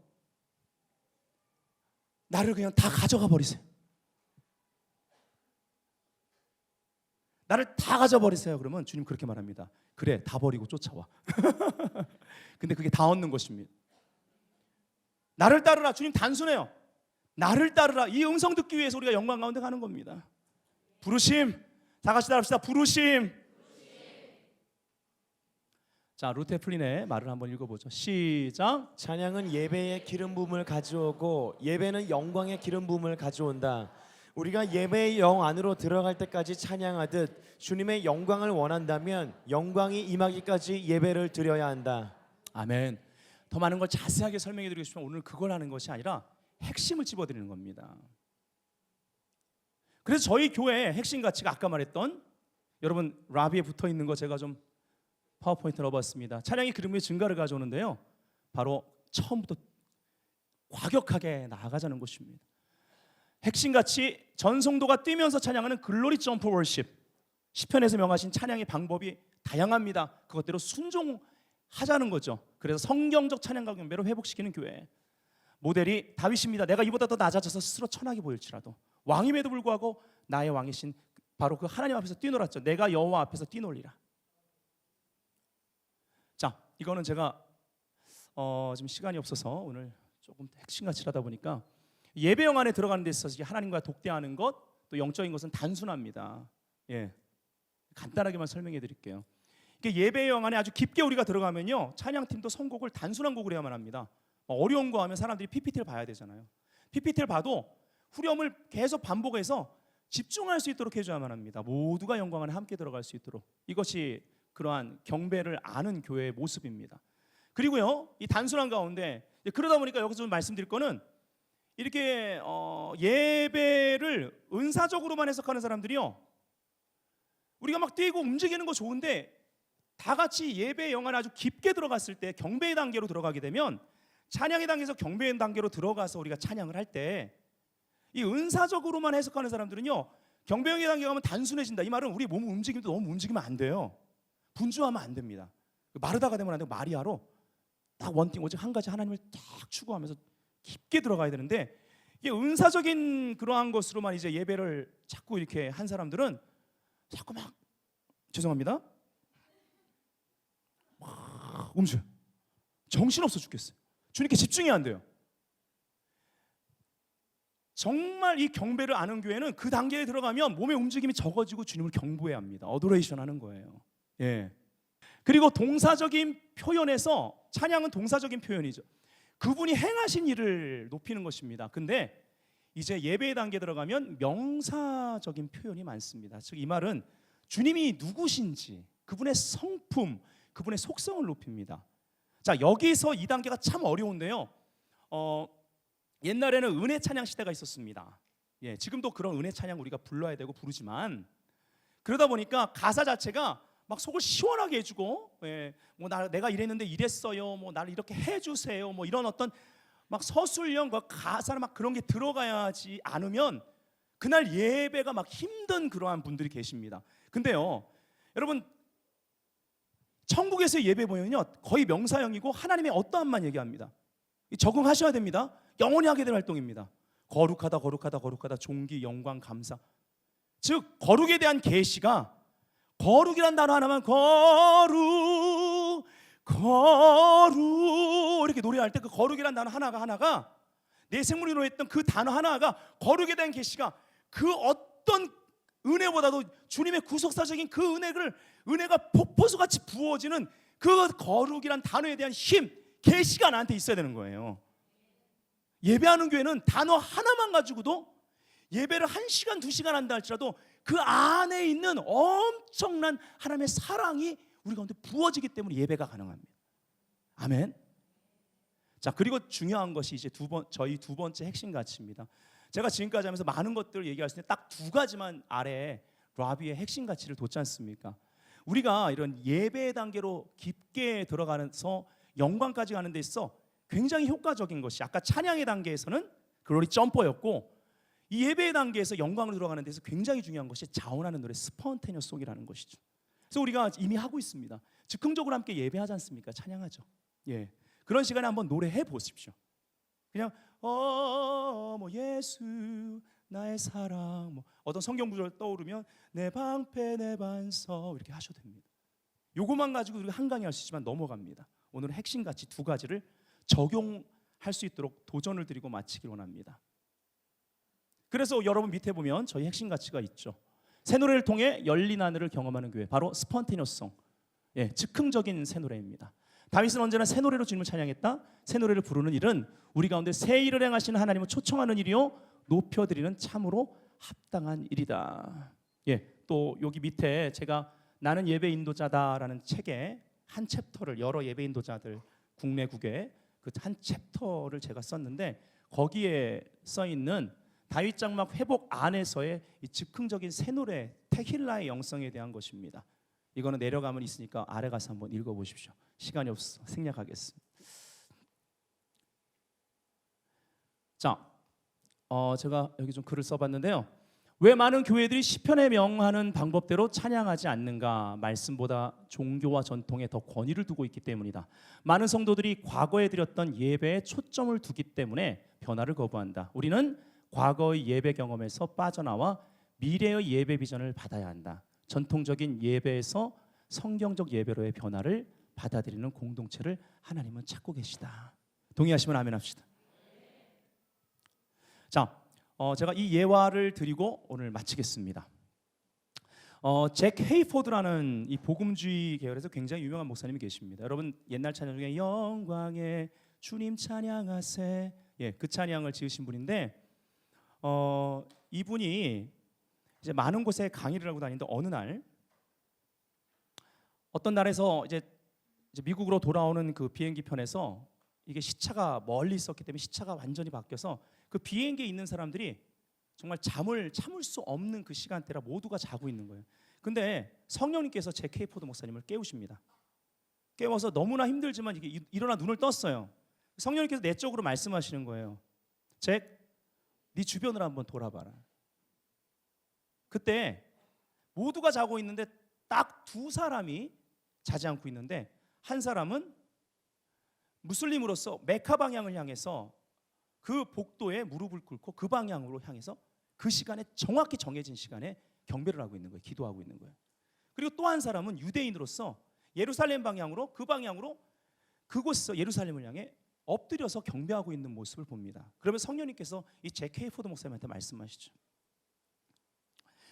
Speaker 2: 나를 그냥 다 가져가 버리세요. 나를 다 가져버리세요. 그러면 주님 그렇게 말합니다. 그래, 다 버리고 쫓아와. 근데 그게 다 얻는 것입니다. 나를 따르라. 주님 단순해요. 나를 따르라. 이 음성 듣기 위해서 우리가 영광 가운데 가는 겁니다. 부르심. 다 같이 따라합시다. 부르심. 자, 루테 플린의 말을 한번 읽어보죠. 시작.
Speaker 3: 찬양은 예배의 기름 부음을 가져오고 예배는 영광의 기름 부음을 가져온다. 우리가 예배의 영 안으로 들어갈 때까지 찬양하듯 주님의 영광을 원한다면 영광이 임하기까지 예배를 드려야 한다.
Speaker 2: 아멘. 더 많은 걸 자세하게 설명해 드리고 싶지만 오늘 그걸 하는 것이 아니라 핵심을 집어드리는 겁니다. 그래서 저희 교회의 핵심 가치가 아까 말했던, 여러분 라비에 붙어 있는 거 제가 좀 파워포인트를 넣어봤습니다. 찬양이 그림의 증가를 가져오는데요, 바로 처음부터 과격하게 나아가자는 것입니다. 핵심 가치, 전성도가 뛰면서 찬양하는 글로리 점프 월십. 시편에서 명하신 찬양의 방법이 다양합니다. 그것대로 순종하자는 거죠. 그래서 성경적 찬양과 경배를 회복시키는 교회. 모델이 다윗입니다. 내가 이보다 더 낮아져서 스스로 천하게 보일지라도 왕임에도 불구하고 나의 왕이신 바로 그 하나님 앞에서 뛰놀았죠. 내가 여호와 앞에서 뛰놀리라. 자, 이거는 제가 지금 시간이 없어서 오늘 조금 핵심 가치를 하다 보니까, 예배영 안에 들어가는 데 있어서 하나님과 독대하는 것, 또 영적인 것은 단순합니다. 예, 간단하게만 설명해 드릴게요. 예배영 안에 아주 깊게 우리가 들어가면요, 찬양팀도 선곡을 단순한 곡을 해야만 합니다. 어려운 거 하면 사람들이 PPT를 봐야 되잖아요. PPT를 봐도 후렴을 계속 반복해서 집중할 수 있도록 해줘야만 합니다. 모두가 영광 안에 함께 들어갈 수 있도록. 이것이 그러한 경배를 아는 교회의 모습입니다. 그리고요, 이 단순한 가운데 그러다 보니까 여기서 좀 말씀드릴 거는, 이렇게 예배를 은사적으로만 해석하는 사람들이요, 우리가 막 뛰고 움직이는 거 좋은데 다 같이 예배 영안에 아주 깊게 들어갔을 때, 경배의 단계로 들어가게 되면, 찬양의 단계에서 경배의 단계로 들어가서 우리가 찬양을 할 때, 이 은사적으로만 해석하는 사람들은요, 경배의 단계 가면 단순해진다. 이 말은 우리 몸 움직임도 너무 움직이면 안 돼요. 분주하면 안 됩니다. 마르다가 되면 안 되고 마리아로 딱 원띵, 오직 한 가지 하나님을 딱 추구하면서 깊게 들어가야 되는데, 이게 은사적인 그러한 것으로만 이제 예배를 자꾸 이렇게 한 사람들은 자꾸 막, 죄송합니다, 막 움직여. 정신없어 죽겠어요. 주님께 집중이 안 돼요. 정말 이 경배를 아는 교회는 그 단계에 들어가면 몸의 움직임이 적어지고 주님을 경배해야 합니다. 어도레이션 하는 거예요. 예. 그리고 동사적인 표현에서, 찬양은 동사적인 표현이죠. 그분이 행하신 일을 높이는 것입니다. 근데 이제 예배의 단계에 들어가면 명사적인 표현이 많습니다. 즉 이 말은 주님이 누구신지, 그분의 성품, 그분의 속성을 높입니다. 자, 여기서 이 단계가 참 어려운데요. 옛날에는 은혜 찬양 시대가 있었습니다. 예, 지금도 그런 은혜 찬양 우리가 불러야 되고 부르지만, 그러다 보니까 가사 자체가 막 속을 시원하게 해주고, 예, 뭐 내가 이랬는데 이랬어요, 뭐 나를 이렇게 해주세요, 뭐 이런 어떤 막 서술형 가사나 막 그런 게 들어가야지 않으면 그날 예배가 막 힘든 그러한 분들이 계십니다. 근데요, 여러분, 천국에서의 예배 보면요 거의 명사형이고 하나님의 어떠한만 얘기합니다. 적응하셔야 됩니다. 영원히 하게 될 활동입니다. 거룩하다, 거룩하다, 거룩하다, 존귀, 영광, 감사. 즉 거룩에 대한 계시가, 거룩이란 단어 하나만, 거룩, 거룩, 이렇게 노래할 때 그 거룩이란 단어 하나가 내 생물이 노래했던 그 단어 하나가 거룩에 대한 계시가 그 어떤 은혜보다도 주님의 구속사적인 그 은혜가 폭포수같이 부어지는 그 거룩이란 단어에 대한 힘, 계시가 나한테 있어야 되는 거예요. 예배하는 교회는 단어 하나만 가지고도 예배를 1시간, 2시간 한다 할지라도 그 안에 있는 엄청난 하나님의 사랑이 우리 가운데 부어지기 때문에 예배가 가능합니다. 아멘. 자, 그리고 중요한 것이 이제 저희 두 번째 핵심 가치입니다. 제가 지금까지 하면서 많은 것들을 얘기할 때 딱 두 가지만 아래 라비의 핵심 가치를 뒀지 않습니까? 우리가 이런 예배 단계로 깊게 들어가면서 영광까지 가는 데 있어 굉장히 효과적인 것이 아까 찬양의 단계에서는 글로리 점퍼였고 이 예배의 단계에서 영광으로 들어가는 데서 굉장히 중요한 것이 자원하는 노래 스폰테니어스 송이라는 것이죠. 그래서 우리가 이미 하고 있습니다. 즉흥적으로 함께 예배하지 않습니까? 찬양하죠. 예, 그런 시간에 한번 노래해 보십시오. 그냥 뭐 예수 나의 사랑 뭐 어떤 성경 구절 떠오르면 내 방패 내 반석 이렇게 하셔도 됩니다. 요것만 가지고 우리가 한강에 할 수 있지만 넘어갑니다. 오늘은 핵심 가치 두 가지를 적용할 수 있도록 도전을 드리고 마치길 원합니다. 그래서 여러분 밑에 보면 저희 핵심 가치가 있죠. 새 노래를 통해 열린 하늘을 경험하는 교회, 바로 스폰테니어송, 예, 즉흥적인 새 노래입니다. 다윗은 언제나 새 노래로 주님을 찬양했다. 새 노래를 부르는 일은 우리 가운데 새 일을 행하시는 하나님을 초청하는 일이요 높여드리는 참으로 합당한 일이다. 예, 또 여기 밑에 제가 나는 예배 인도자다라는 책에 한 챕터를 여러 예배 인도자들 국내국에 그 한 챕터를 제가 썼는데 거기에 써 있는 다윗 장막 회복 안에서의 이 즉흥적인 새 노래 테힐라의 영성에 대한 것입니다. 이거는 내려가면 있으니까 아래 가서 한번 읽어보십시오. 시간이 없어 생략하겠습니다. 자, 제가 여기 좀 글을 써봤는데요. 왜 많은 교회들이 시편에 명하는 방법대로 찬양하지 않는가? 말씀보다 종교와 전통에 더 권위를 두고 있기 때문이다. 많은 성도들이 과거에 드렸던 예배에 초점을 두기 때문에 변화를 거부한다. 우리는 과거의 예배 경험에서 빠져나와 미래의 예배 비전을 받아야 한다. 전통적인 예배에서 성경적 예배로의 변화를 받아들이는 공동체를 하나님은 찾고 계시다. 동의하시면 아멘 합시다. 자, 제가 이 예화를 드리고 오늘 마치겠습니다. 잭 헤이포드라는 이 복음주의 계열에서 굉장히 유명한 목사님이 계십니다. 여러분 옛날 찬양 중에 영광의 주님 찬양하세, 예, 그 찬양을 지으신 분인데 이분이 이제 많은 곳에 강의를 하고 다니는데 어느 날 어떤 날에서 이제 미국으로 돌아오는 그 비행기 편에서 이게 시차가 멀리 있었기 때문에 시차가 완전히 바뀌어서 그 비행기에 있는 사람들이 정말 잠을 참을 수 없는 그 시간대라 모두가 자고 있는 거예요. 근데 성령님께서 잭 헤이포드 목사님을 깨우십니다. 깨워서 너무나 힘들지만 이게 일어나 눈을 떴어요. 성령님께서 내적으로 말씀하시는 거예요. 잭, 네 주변을 한번 돌아봐라. 그때 모두가 자고 있는데 딱 두 사람이 자지 않고 있는데 한 사람은 무슬림으로서 메카 방향을 향해서 그 복도에 무릎을 꿇고 그 방향으로 향해서 그 시간에 정확히 정해진 시간에 경배를 하고 있는 거예요. 기도하고 있는 거예요. 그리고 또 한 사람은 유대인으로서 예루살렘 방향으로 그 방향으로 그곳에서 예루살렘을 향해 엎드려서 경배하고 있는 모습을 봅니다. 그러면 성령님께서 이 잭 헤이포드 목사님한테 말씀하시죠.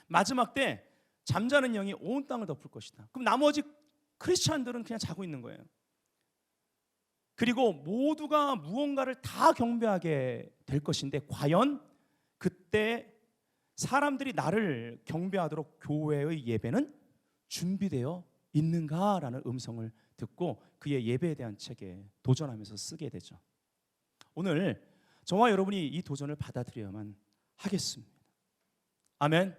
Speaker 2: 마지막 때 잠자는 영이 온 땅을 덮을 것이다. 그럼 나머지 크리스찬들은 그냥 자고 있는 거예요. 그리고 모두가 무언가를 다 경배하게 될 것인데 과연 그때 사람들이 나를 경배하도록 교회의 예배는 준비되어 있는가라는 음성을 듣고 그의 예배에 대한 책에 도전하면서 쓰게 되죠. 오늘 저와 여러분이 이 도전을 받아들여야만 하겠습니다. 아멘.